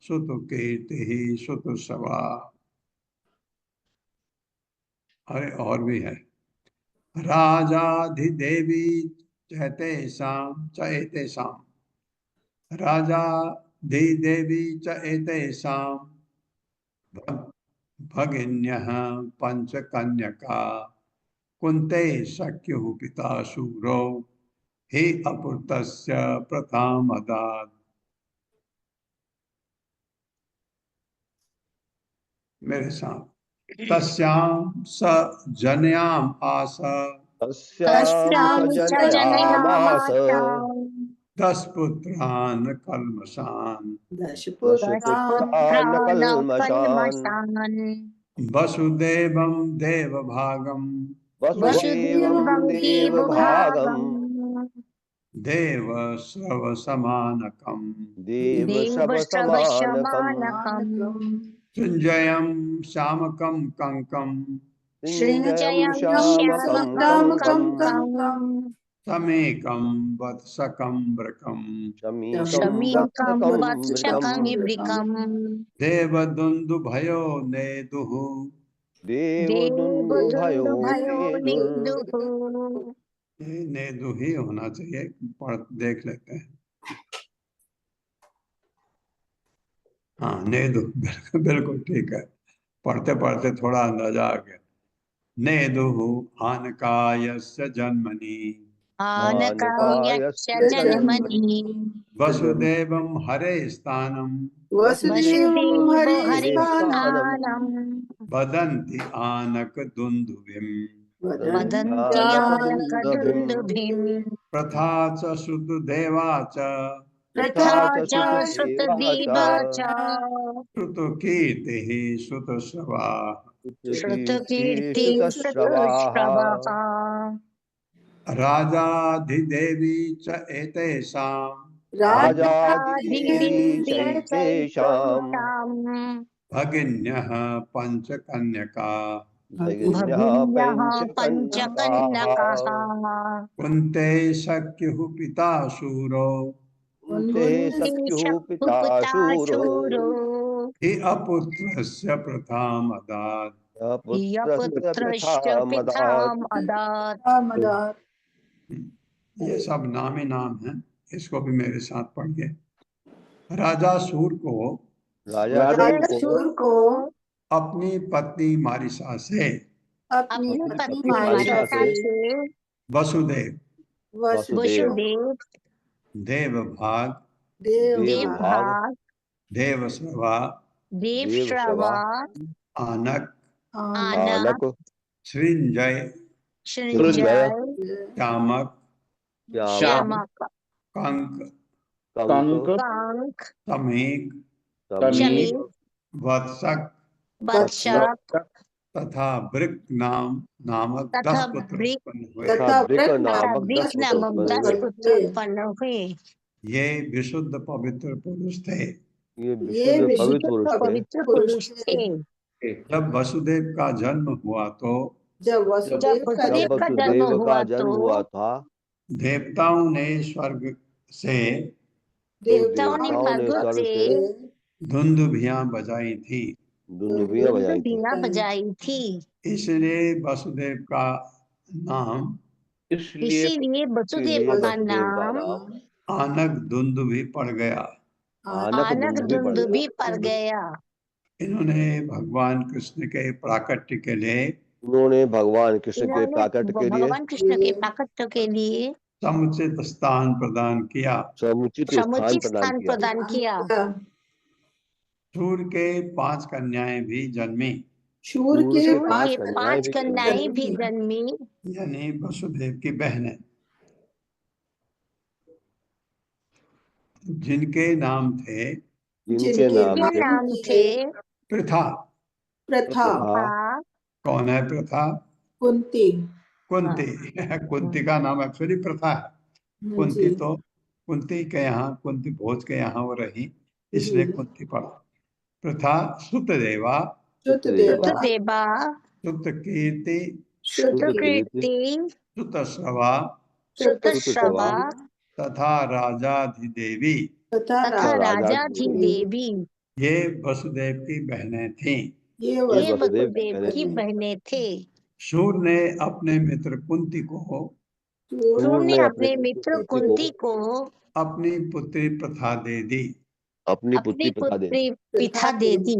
S2: सुतकीर्तिः सुतसवा। अरे और भी है। राजाधिदेवी चैतेषां राजाधिदेवी च एतेषां भगिन्यः पंचकन्यका कुन्ते शक्युः पिता शूरो हि अपुत्रस्य प्रथमदात्। मेरे साथ तस्यां स जनयाम आस
S6: तस्यां च जनयामास
S2: 10 पुत्रान् कल्मषान्
S6: दशपुत्रान् कल्मषान्
S2: वसुदेवं देवभागं
S6: वसुदेवं देवभागं
S2: देवश्रवसमानकं
S6: देवश्रवसमानकं
S2: सृञ्जयं श्यामकं कंकं
S6: सृञ्जयं श्यामकं कंकं
S2: समेकं वत्सकं ब्रकं
S6: शमीकं वत्सकं
S2: देवदुन्दुभयो नेदुः
S6: देवदुन्दुभयो नेदुः।
S2: ये नेदु ही होना चाहिए, पढ़ देख लेते हैं। हाँ नेदु बिल्कुल ठीक है, पढ़ते पढ़ते थोड़ा अंदाजा आ गया। नेदु आनकायस्य जन्मनि
S6: आनकायस्य जन्मनि
S2: वसुदेवं हरे स्थानं
S5: वसुदेवं हरे
S6: स्थानं
S2: वदन्ति आनक दुन्दुभिं
S6: वदन्ति आनकदुन्दुभिं
S2: प्रथा च श्रुतदेवा च
S6: तथा च श्रुतदेवा च
S2: श्रुतकीर्तिः श्रुतश्रवा।
S6: श्रुतकीर्तिः श्रुतश्रवः
S2: राजाधिदेवी च एतेषां
S6: राजाधिदेवी चैतेषां
S2: भगिन्यः पंचकन्यका
S6: भगिन्यः पञ्चकन्यकाः
S2: कुन्ते शक्युः पिता शूरो
S6: कुन्ते शक्युः पिता शूरो
S2: हि अपुत्रस्य प्रथमदात्।
S6: पुत्रस्य पिताम् अदात्।
S2: ये सब नाम ही नाम है, इसको भी मेरे साथ पढ़िए। राजा सूर को अपनी पत्नी मारिसा से वसुदेव देवभाग देवश्रवा आनक सृंजय श्यामक कंक समीक वत्सक तथा वृक नामक 10 पुत्र उत्पन्न हुए। ये विशुद्ध पवित्र पुरुष थे। जब वसुदेव का जन्म हुआ तो देवताओं ने स्वर्ग से धुंदुभियां बजाई थी। इसलिए वसुदेव का नाम आनक दुंदुभि पड़ गया। इन्होंने भगवान कृष्ण के प्राकट्य के लिए समुचित स्थान प्रदान किया। शूर के 5 कन्याएं भी जन्मी। यानी वसुदेव की बहनें। जिनके नाम थे
S6: जिनके नाम
S4: के
S6: थे
S4: नाम थे
S2: प्रथा।
S5: प्रथा।
S6: प्रथा।
S4: था।
S2: कौन है प्रथा?
S5: कुंती।
S2: कुंती। कुंती का नाम एक्चुअली प्रथा है।
S5: हाँ
S2: कुंती
S5: जी
S2: तो कुंती के यहाँ, कुंती भोज के यहाँ वो रही,
S5: जी।
S2: इसलिए कुंती पड़ा। प्रथा सुतदेवा,
S5: शुद्ध
S6: सुतदेवा,
S5: देवा।
S4: सुत देवा,
S2: सुत कीर्ति,
S5: शुद्ध
S6: सुत
S5: कीर्ति।
S6: कीर्ति,
S4: सुकृति,
S2: सुत श्रवा
S4: सुत
S6: सुत
S4: श्रवा
S6: श्रवा
S2: तथा राजाधिदेवी,
S5: तथा
S4: तथा
S6: तथा राजा
S4: राजाधि
S6: देवी,
S4: देवी।
S2: ये वसुदेव की बहनें थीं।
S5: ये
S6: ये
S4: ये
S6: वसुदेव की
S4: वसुदेव
S6: बहनें
S4: की
S6: थी।
S4: बहनें थे।
S2: सूर ने अपने मित्र कुंती को
S5: सूर
S4: सूर ने
S6: अपने
S4: अपने
S6: पुत्र
S4: मित्र
S6: कुंती को
S4: कुंती को
S2: अपनी पुत्री प्रथा दे दी,
S6: अपनी
S4: अपनी
S6: पुत्री प्रथा दे दी,
S4: पुत्री
S5: प्रथा
S4: पिता दे दी,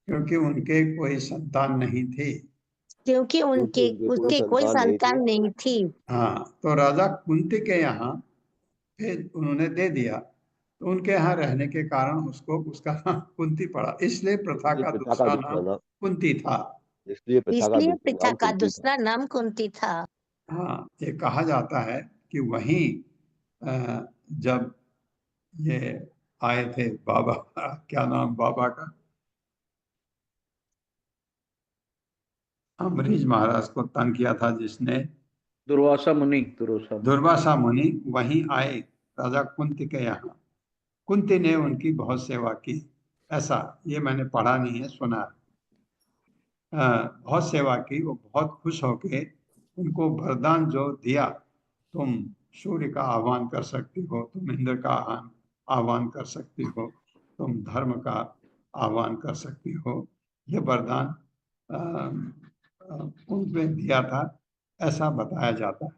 S2: क्योंकि उनके कोई संतान नहीं थी।
S4: क्योंकि
S6: क्योंकि
S4: उनके
S6: उनके कोई
S4: उसके कोई
S6: संतान नहीं थी।
S4: संतान नहीं थी।
S2: हाँ, तो राजा कुंती के यहाँ फिर उन्होंने दे दिया, तो उनके यहाँ रहने के कारण उसको उसका नाम कुंती पड़ा, इसलिए प्रथा
S6: इसलिए
S2: का
S6: प्रथा का
S2: दूसरा
S6: दूसरा
S2: नाम
S6: नाम
S2: कुंती था।
S6: इसलिए प्रथा का
S4: इसलिए
S6: दूसरा
S4: पिता
S6: नाम
S4: का
S6: कुंती था।
S4: दूसरा नाम कुंती था।
S2: हाँ, ये कहा जाता है कि वहीं जब ये आए थे बाबा, क्या नाम बाबा का, अम्बरीश महाराज को तंग किया था जिसने,
S7: दुर्वासा मुनि, दुर्वासा मुनि।
S2: दुर्वासा मुनि, वहीं आए राजा कुंती के यहाँ। कुंती ने उनकी बहुत सेवा की, ऐसा ये मैंने पढ़ा नहीं है, सुना है। बहुत सेवा की, वो बहुत खुश होके उनको वरदान जो दिया, तुम सूर्य का आह्वान कर सकती हो, तुम इंद्र का आह्वान कर सकती हो, तुम धर्म का आह्वान कर सकती हो, ये वरदान उनमें दिया था, ऐसा बताया जाता है।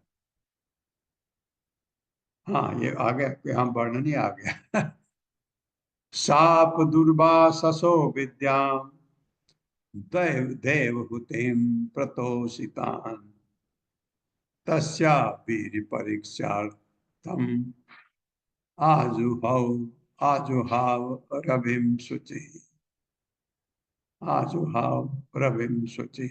S2: हाँ, ये आ गया, यहाँ वर्णन ही आ गया। साप दुर्वाससो विद्याम देवहूतिं प्रतोषितान् तस्या वीर परीक्षार्थम आजुहौ आजुहाव रविम शुचि, आजुहाव रविम शुचि।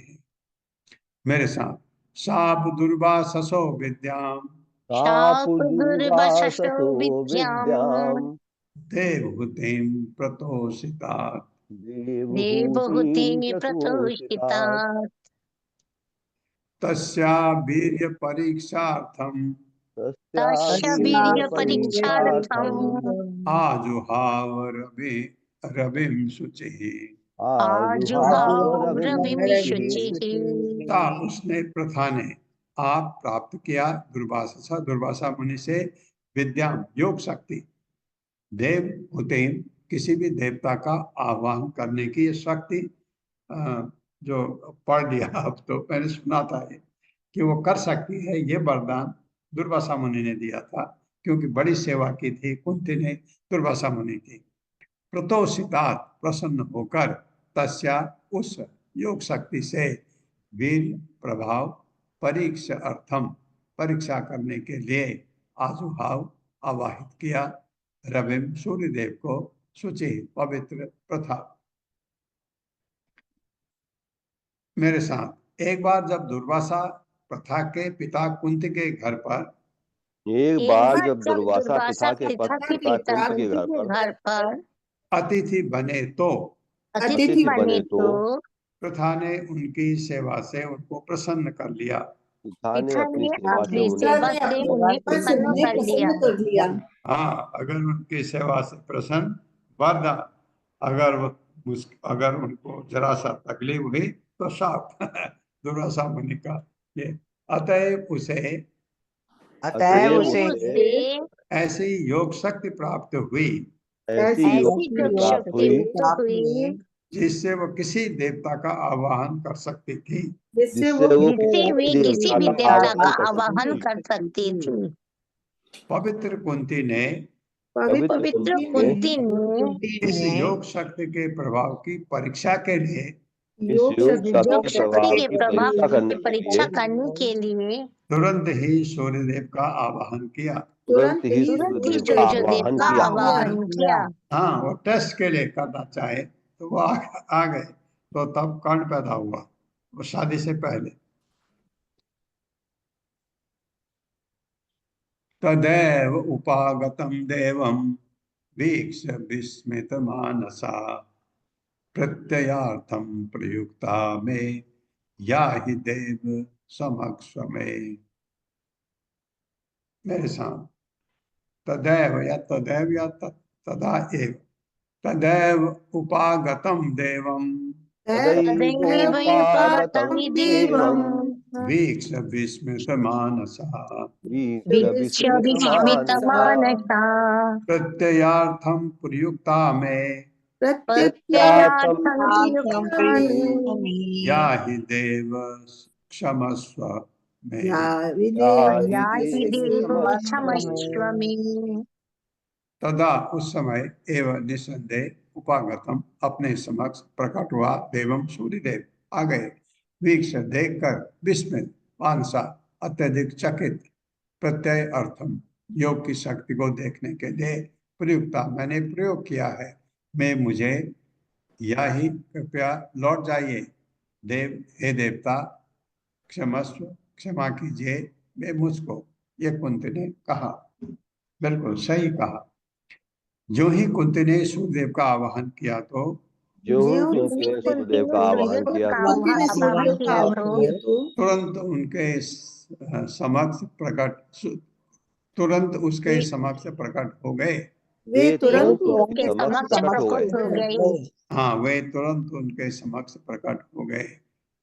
S2: मेरे साथ, साप दुर्वाससो विद्याम
S6: साप
S4: शाप दुर्वाससो
S6: दुर्वाससो
S4: विद्याम्
S6: विद्याम
S2: देवहूतिं प्रतोषितात्
S6: देवहूतिं
S4: देवहूति प्रतोषिता।
S6: प्रतोषितात्
S2: तस्या वीर्य परीक्षार्थम
S4: तस्य
S6: तस्यापि
S4: वीर्य
S6: परीक्षार्थम
S4: परीक्षार्थम्
S2: आजुहाव रविम शुचि।
S6: आजुहाव
S4: आजुहाव
S6: रविं
S4: रविं
S6: शुचिः।
S4: शुचिः।
S2: ता उसने प्रथा ने आप प्राप्त किया दुर्वासा, दुर्वासा मुनि से विद्या योग शक्ति, देव होते किसी भी देवता का आह्वान करने की ये शक्ति, जो पढ़ लिया अब तो मैंने सुना था ये, कि वो कर सकती है, ये वरदान दुर्वासा मुनि ने दिया था, क्योंकि बड़ी सेवा की थी कुंती ने दुर्वासा मुनि की। प्रतोषितात् प्रसन्न होकर, तस्या उस योग शक्ति से वीर प्रभाव परीक्षा अर्थम परीक्षा करने के लिए आजुभाव आवाहित किया, रविम सूर्यदेव को शुचि पवित्र प्रथा। मेरे साथ, एक बार जब दुर्वासा प्रथा के पिता कुंती के घर पर
S6: एक
S4: एक
S6: बार
S4: बार
S6: जब
S4: जब
S6: दुर्वासा
S4: दुर्वासा पिता के
S6: पिता
S4: पिता
S6: कुंती के
S4: कुंती
S6: घर
S4: के
S6: पर
S4: घर पर
S2: अतिथि बने तो
S4: अतिथि
S6: अतिथि
S4: बने
S6: बने तो
S4: तो
S2: प्रथा ने उनकी सेवा से उनको प्रसन्न कर लिया।
S6: पिता ने
S4: पिता
S6: अपनी
S4: ने
S6: सेवा से
S4: अपनी
S6: उन्हें
S5: पिता
S4: सेवा
S5: ने
S4: से
S5: अपनी
S4: उन्हें
S5: सेवा से
S4: प्रसन्न
S5: उन्हें
S4: कर लिया।
S5: प्रसन्न कर दिया।
S2: हाँ, अगर उनकी सेवा से प्रसन्न, वरना अगर अगर उनको जरा सा तकलीफ हुई तो शाप। दुर्वासा मुनि का ये, अतएव उसे
S6: अतएव
S4: अतएव
S6: उसे
S4: उसे
S2: ऐसी योग शक्ति प्राप्त हुई
S6: ऐसी
S5: ऐसी
S6: योग
S4: ऐसी
S6: शक्ति
S4: योग
S6: प्राप्त
S4: शक्ति
S6: हुई
S4: प्राप्त हुई
S2: जिससे वो किसी देवता का आवाहन कर सकती थी।
S5: जिससे
S6: जिससे
S5: वो
S6: वो
S4: जिससे वे
S6: किसी
S4: किसी
S6: देवता
S4: भी
S6: का
S4: देवता का
S6: आवाहन कर सकती
S4: आवाहन
S6: थी।
S4: कर सकती थी।
S2: पवित्र कुंती ने
S6: पवित्र
S4: पवित्र
S6: कुंती ने
S4: कुंती ने
S2: इस योग शक्ति के प्रभाव की परीक्षा के लिए
S6: इस
S5: योग
S6: योग
S5: शक्ति
S6: शक्ति
S4: योग
S6: के
S4: शक्ति
S6: प्रभाव
S4: के
S6: की
S4: प्रभाव
S6: परीक्षा करने
S4: की
S6: के
S4: परीक्षा
S6: लिए
S4: करने के लिए
S2: तुरंत ही सूर्यदेव का आवाहन किया।
S6: तुरंत ही
S4: तुरंत ही
S6: सूर्यदेव का
S4: सूर्यदेव
S6: आवाहन
S4: का
S6: किया।
S4: आवाहन किया।
S2: हाँ, वो टेस्ट के लिए करना चाहे तो वो आ गए, तो तब कर्ण पैदा हुआ, वो शादी से पहले। तदैव उपागतम देवम वीक्ष विस्मित मानसा प्रत्ययार्थम प्रयुक्ता में या ही देव समक्ष में। मेरे साथ तदैव या तदा एव तदैव उपागतम देवम
S4: तदैव
S6: तदैवोपागतं देवं
S2: वीक्ष विस्मित मानसा
S4: वीक्ष्य
S6: विस्मितमानसा
S4: विस्मितमानसा
S2: प्रत्ययार्थम प्रयुक्ता में
S6: प्रत्यार्थं
S4: प्रत्ययार्थं
S6: प्रयुक्तानि
S2: या ही देव क्षमस्व में।
S4: याहि देवो क्षमस्व मे।
S2: तदा उस समय एवं निसंदेह उपागतम अपने समक्ष प्रकट हुआ देवम सूर्यदेव आ गए। वीक्ष देखकर विस्मित मानसा अत्यधिक चकित प्रत्यय अर्थम योग की शक्ति को देखने के लिए प्रयुक्ता मैंने प्रयोग किया है। मैं मुझे या ही कृपया लौट जाइए। देव हे देवता क्षमस्व क्षमा कीजिए वे मुझको। ये कुंती ने कहा। बिल्कुल सही कहा। जो ही कुंती ने सूर्यदेव का आवाहन किया तो
S6: जो
S4: कुंती
S6: कुंती ने सूर्यदेव का
S4: ने
S6: आवाहन
S4: सूर्यदेव
S6: किया
S4: का
S6: तो
S4: आवाहन किया तो
S2: तुरंत उनके समक्ष तुरंत उसके समक्ष प्रकट हो गए।
S6: वे तुरंत
S4: उनके
S6: उसके समक्ष
S4: समक्ष
S6: प्रकट हो गए।
S4: प्रकट हो गए।
S2: हाँ वे तुरंत उनके समक्ष प्रकट हो गए।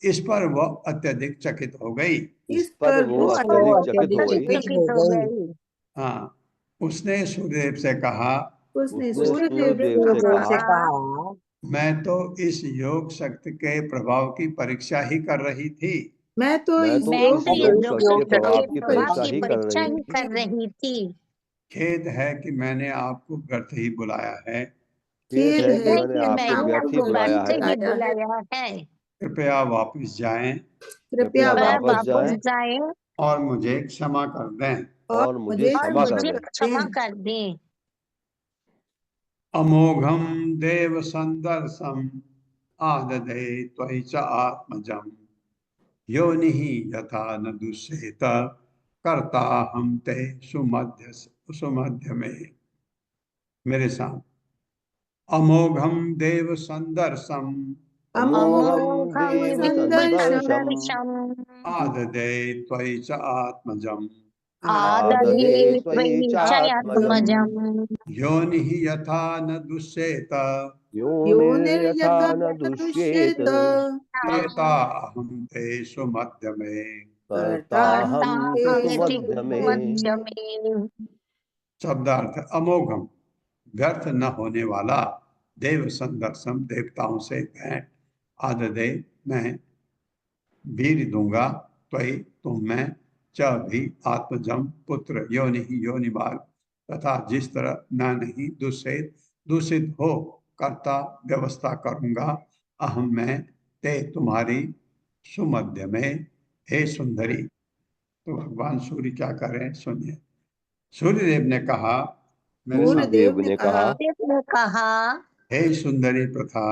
S2: इस पर वह अत्यधिक चकित हो गई।
S6: इस पर वो अत्यधिक चकित हो गई।
S4: चकित हो गई।
S2: हाँ उसने सूर्यदेव से कहा
S6: उसने सूर्यदेव से कहा
S2: मैं तो इस योग शक्ति के प्रभाव की परीक्षा ही कर रही थी।
S6: मैं तो
S4: मैं
S6: इस
S4: तो
S6: योग
S4: ये
S6: शक्ति
S4: योग
S6: के
S4: शक्ति
S6: प्रभाव
S4: के
S6: की
S4: प्रभाव
S6: परीक्षा
S4: की
S6: ही कर
S4: परीक्षा
S6: रही
S4: ही
S6: थी।
S4: कर रही थी।
S2: खेद है कि मैंने आपको व्यर्थ ही बुलाया है।
S6: खेद
S4: खेद
S6: है
S4: है
S6: कि
S4: कि मैंने
S6: व्यर्थ ही
S4: आपको
S6: बुलाया
S4: व्यर्थ
S6: है।
S4: ही बुलाया है।
S2: कृपया वापस जाएं
S6: कृपया
S4: वह
S6: वापस
S4: वापस
S6: जाएं
S4: जाए
S2: और मुझे क्षमा कर दें।
S6: और मुझे
S4: और
S6: क्षमा कर
S4: मुझे
S6: दें।
S4: क्षमा कर दें।
S2: अमोघम देव संदर्शम आददे त्वयि च आत्मजम योनि यथा न दुष्येत कर्ता हम ते सुमध्य में। मेरे साथ अमोघम देव संदर्शम
S6: अमोघम
S4: अमोघम
S6: देव
S4: देव
S6: संदर्शम
S4: संदर्शम
S2: आददे त्वयि च आत्मजम
S6: आददे
S4: आददे
S6: त्वयि
S4: त्वयि
S6: चात्मजम्
S4: चयात्मजम्
S2: योनि यथा न दुष्येत
S6: योनिर्यथा न दुष्येत
S2: कर्ता अहम ते सुमध्य में।
S6: कर्ताहं ते
S4: कर्ताहमिति
S6: सुमध्य में।
S4: मध्य में।
S2: शब्दार्थ अमोघम व्यर्थ न होने वाला देव संदर्शन देवताओं से भेंट आददे मैं वीर दूंगा त्वयि तुम में च भी आत्मजम पुत्र योनि योनि बाल तथा जिस तरह न नहीं दूषित हो कर्ता व्यवस्था करूंगा अहम मैं ते तुम्हारी सुमध्य में हे सुंदरी। तो भगवान सूर्य क्या कर रहे हैं सुनिए। सूर्यदेव ने कहा मेरे साथ
S6: सूर्यदेव ने कहा
S4: देव ने कहा
S2: हे सुंदरी प्रथा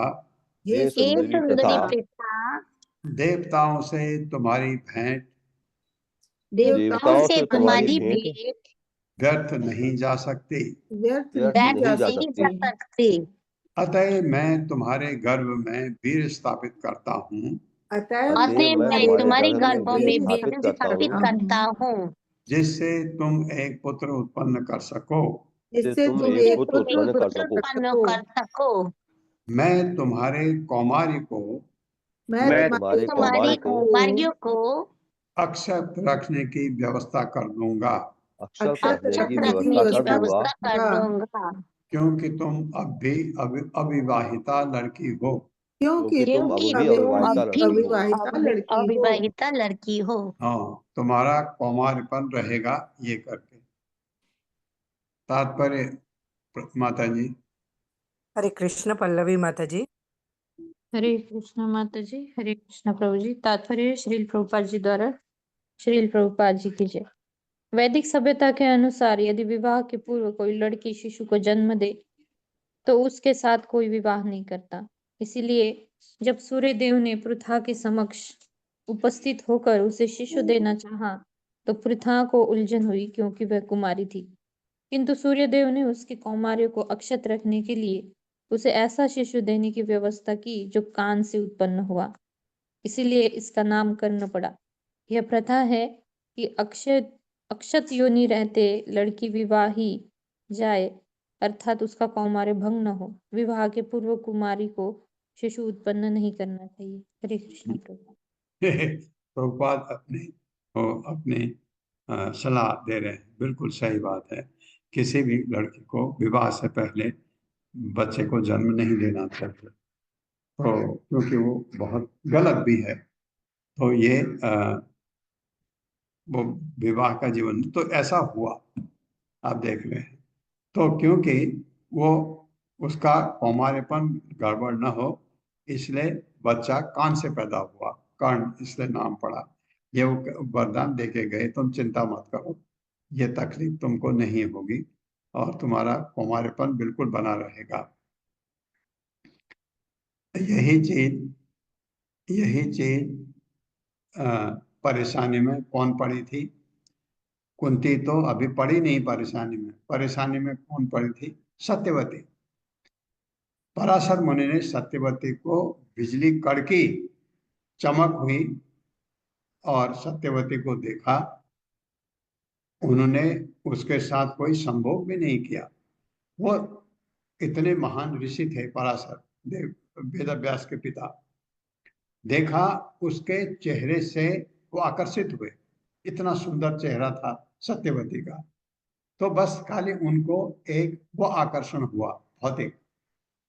S6: हे
S4: हे
S6: सुंदरी
S4: सुंदरी
S6: प्रथा
S4: प्रथा
S2: देवताओं से तुम्हारी भेंट
S4: देवताओं
S6: देवताओं
S4: से
S6: से तुम्हारी
S4: तुम्हारी
S6: भेंट
S4: भेंट
S2: व्यर्थ नहीं जा सकती।
S6: व्यर्थ
S4: व्यर्थ
S6: नहीं जा
S4: नहीं
S6: सकती।
S4: जा सकती।
S2: अतः मैं तुम्हारे गर्भ में वीर स्थापित करता हूँ
S6: अतः
S4: अतः मैं तुम्हारे
S6: गर्भ में
S4: गर्भों
S6: वीर
S4: में
S6: स्थापित
S4: बीज
S6: करता
S4: स्थापित
S6: हूँ
S4: करता हूँ
S2: जिससे तुम एक पुत्र उत्पन्न कर सको।
S6: जिससे
S4: तुम
S6: तुम
S4: एक
S6: एक पुत्र
S4: पुत्र
S6: उत्पन्न कर सको।
S4: उत्पन्न कर सको।
S2: मैं तुम्हारे कौमार्य को
S6: मैं
S7: मैं
S6: तुम्हारी
S4: तुम्हारी
S6: कौमार्य को
S4: कुमारियों को
S2: अक्षत रखने की व्यवस्था कर दूंगा
S6: अक्षत
S4: अक्षत
S6: रखने की
S4: रखने
S6: व्यवस्था
S4: की
S6: कर दूंगा
S4: व्यवस्था कर दूंगा।
S2: क्योंकि तुम अब भी अविवाहिता लड़की हो।
S6: क्योंकि तुम अब
S4: क्योंकि
S6: भी
S4: तुम
S6: अविवाहिता
S4: अभी
S6: लड़की हो। अविवाहिता लड़की हो।
S4: अविवाहिता लड़की हो।
S2: हाँ तुम्हारा कौमार्यपन रहेगा ये करके। तात्पर्य माता जी
S8: हरे कृष्ण पल्लवी माता जी।
S9: हरे कृष्णा माता जी। हरे कृष्णा प्रभु जी। तात्पर्य श्रील प्रभुपाद जी द्वारा। श्रील प्रभुपाद जी की जय। वैदिक सभ्यता के अनुसार यदि विवाह के पूर्व कोई लड़की शिशु को जन्म दे तो उसके साथ कोई विवाह नहीं करता। इसीलिए जब सूर्य देव ने पृथा के समक्ष उपस्थित होकर उसे शिशु देना चाहा तो पृथा को उलझन हुई क्योंकि वह कुमारी थी। किंतु सूर्यदेव ने उसकी कौमार्य को अक्षत रखने के लिए उसे ऐसा शिशु देने की व्यवस्था की जो कान से उत्पन्न हुआ, इसीलिए इसका नामकरण पड़ा। यह प्रथा है कि अक्षत योनि रहते लड़की विवाही जाए, अर्थात उसका कौमार्य भंग न हो। विवाह के पूर्व कुमारी को शिशु उत्पन्न नहीं करना चाहिए। हरे कृष्ण प्रभु।
S2: प्रभुपाद अपने सलाह दे रहे हैं, बिल्कुल सही बात है। किसी भी लड़की को विवाह से पहले बच्चे को जन्म नहीं देना चाहिए, तो क्योंकि वो बहुत गलत भी है। तो ये वो विवाह का जीवन तो ऐसा हुआ, आप देख रहे हैं। तो क्योंकि वो उसका कौमार्यपन गड़बड़ न हो, इसलिए बच्चा कान से पैदा हुआ, कर्ण इसलिए नाम पड़ा। ये वो वरदान देके गए, तुम चिंता मत करो, ये तकलीफ तुमको नहीं होगी और तुम्हारा कौमार्यपन बिल्कुल बना रहेगा। यही चीज परेशानी में कौन पड़ी थी? कुंती तो अभी पड़ी नहीं परेशानी में कौन पड़ी थी? सत्यवती। पराशर मुनि ने सत्यवती को बिजली कड़की, चमक हुई और सत्यवती को देखा। उन्होंने उसके साथ कोई संभोग भी नहीं किया। वो इतने महान ऋषि थे पराशर देव, वेदव्यास के पिता। देखा उसके चेहरे से वो आकर्षित हुए, इतना सुंदर चेहरा था सत्यवती का। तो बस खाली उनको एक वो आकर्षण हुआ भौतिक,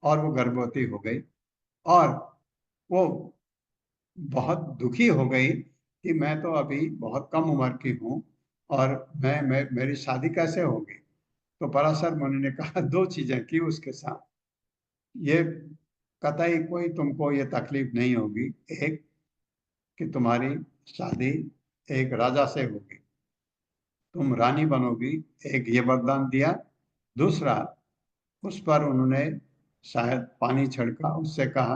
S2: और वो गर्भवती हो गई। और वो बहुत दुखी हो गई कि मैं तो अभी बहुत कम उम्र की हूँ और मैं मेरी शादी कैसे होगी? तो पराशर मुनि ने कहा, दो चीजें की उसके साथ, ये कतई कोई तुमको ये तकलीफ नहीं होगी। एक कि तुम्हारी शादी एक राजा से होगी, तुम रानी बनोगी, एक ये वरदान दिया। दूसरा, उस पर उन्होंने शायद पानी छिड़का, उससे कहा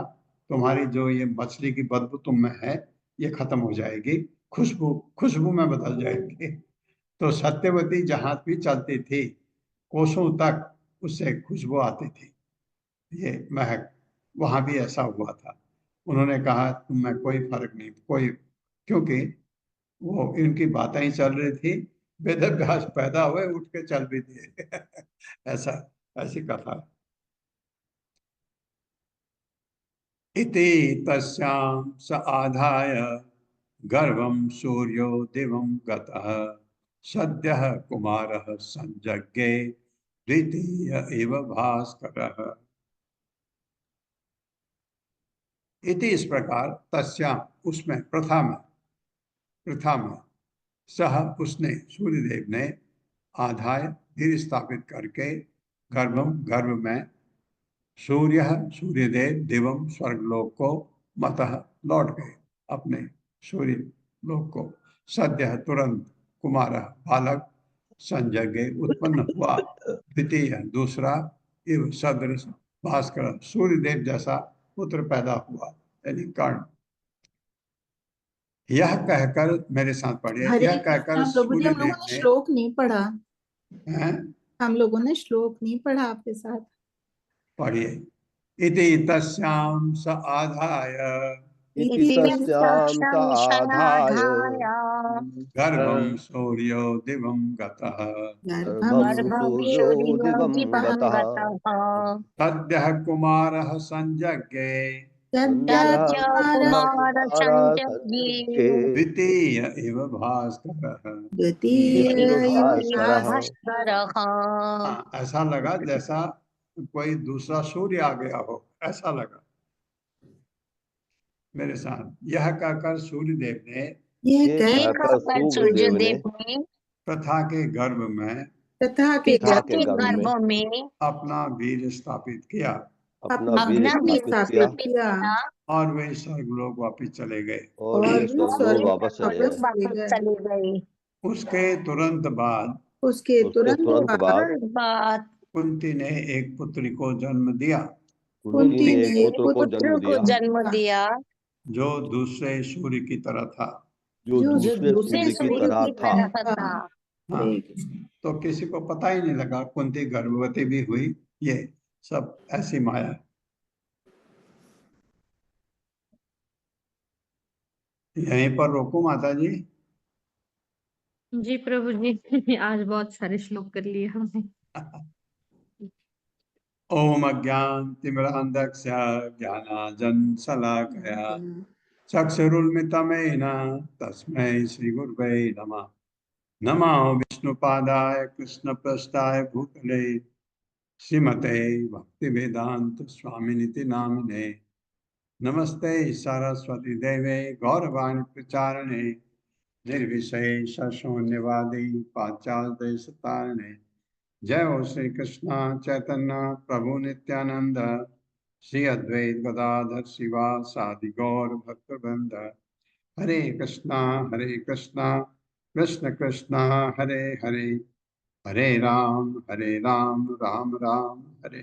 S2: तुम्हारी जो ये मछली की बदबू तुम में है ये खत्म हो जाएगी, खुशबू में बदल जाएगी। तो सत्यवती जहां भी चलती थी कोसों तक उससे खुशबू आती थी, ये महक। वहां भी ऐसा हुआ था। उन्होंने कहा तुम में कोई फर्क नहीं, कोई, क्योंकि वो इनकी बातें ही चल रही थी। वेदव्यास पैदा हुए, उठ के चल भी दिए। ऐसा, ऐसी कथा। इति तस्यां स आधाय गर्भं सूर्यो दिवं गतः सद्यः कुमारः संजज्ञे द्वितीय इव भास्करः। इति इस प्रकार, तस्यां उसमें, प्रथा में सह उसने, सूर्यदेव ने, आधाय धीर स्थापित करके, गर्भ में, सूर्यदेव दिवम स्वर्गलोक को, मतः लौट गए अपने सूर्य लोक को। सद्य तुरंत, कुमार बालक, संजज्ञे उत्पन्न हुआ, द्वितीय दूसरा, इव सदृश भास्कर सूर्यदेव जैसा पुत्र पैदा हुआ, यानी कर्ण। यह कहकर, मेरे साथ पढ़िए,
S5: हरे
S2: यह कहकर
S5: कृष्णा प्रभु जी, हम
S2: सूर्यदेव
S5: लोगों ने
S2: ने,
S5: श्लोक नहीं पढ़ा।
S2: हैं?
S5: हम लोगों ने श्लोक नहीं पढ़ा आपके साथ।
S2: पढ़िए। इति तस्यां स आधाय
S6: इति तस्यां स आधाय
S2: गर्भं सूर्यो दिवं गतः
S6: गर्भं सूर्यो दिवं गतः
S2: सद्यः कुमारः संजज्ञे
S6: सद्यः
S5: कुमार
S6: संजज्ञे
S2: द्वितीय इव भास्करः।
S6: द्वितीय भास्करः।
S2: हाँ, ऐसा लगा जैसा कोई दूसरा सूर्य आ गया हो, ऐसा लगा मेरे साथ। यह कहकर सूर्यदेव ने,
S5: ये
S6: ये
S5: कह
S6: कहकर सूर्यदेव ने
S2: प्रथा के गर्भ में
S5: तथा के
S6: गर्भ में
S2: अपना वीर स्थापित किया
S6: अपना वीर स्थापित किया
S2: और वे स्वर्गलोक वापिस चले गए।
S6: और वे स्वर्गलोक वापस चले गए।
S2: उसके तुरंत बाद
S5: उसके
S6: उसके तुरंत बाद
S2: कुंती ने एक पुत्री को जन्म दिया,
S6: कुंती ने एक पुत्र को जन्म दिया
S2: जो दूसरे सूर्य की तरह था।
S6: जो दूसरे सूर्य की तरह था।
S2: हाँ, तो किसी को पता ही नहीं लगा कुंती गर्भवती भी हुई, ये सब ऐसी माया है। यहीं पर रोको माता जी।
S9: जी प्रभु जी आज बहुत सारे श्लोक कर लिए हमने।
S2: ओम अज्ञान तिमिरांधस्य ज्ञानांजनशलाकया चक्षुरुन्मिलितं तस्मै श्री गुरुवे नमः। नमो विष्णुपादाय कृष्णप्रेष्ठाय भूतले श्रीमते भक्तिवेदांत स्वामिनिति नामिने। नमस्ते सरस्वती देवे गौरवाणी प्रचारणे निर्विशेष शून्यवादी पाश्चात्य देशतारिणे। जय हो श्री कृष्ण चैतन्य प्रभु नित्यानंद श्री अद्वैत गदाधर शिवा सादि गौर भक्तवृंद। हरे कृष्णा कृष्ण कृष्णा हरे हरे, हरे राम राम राम हरे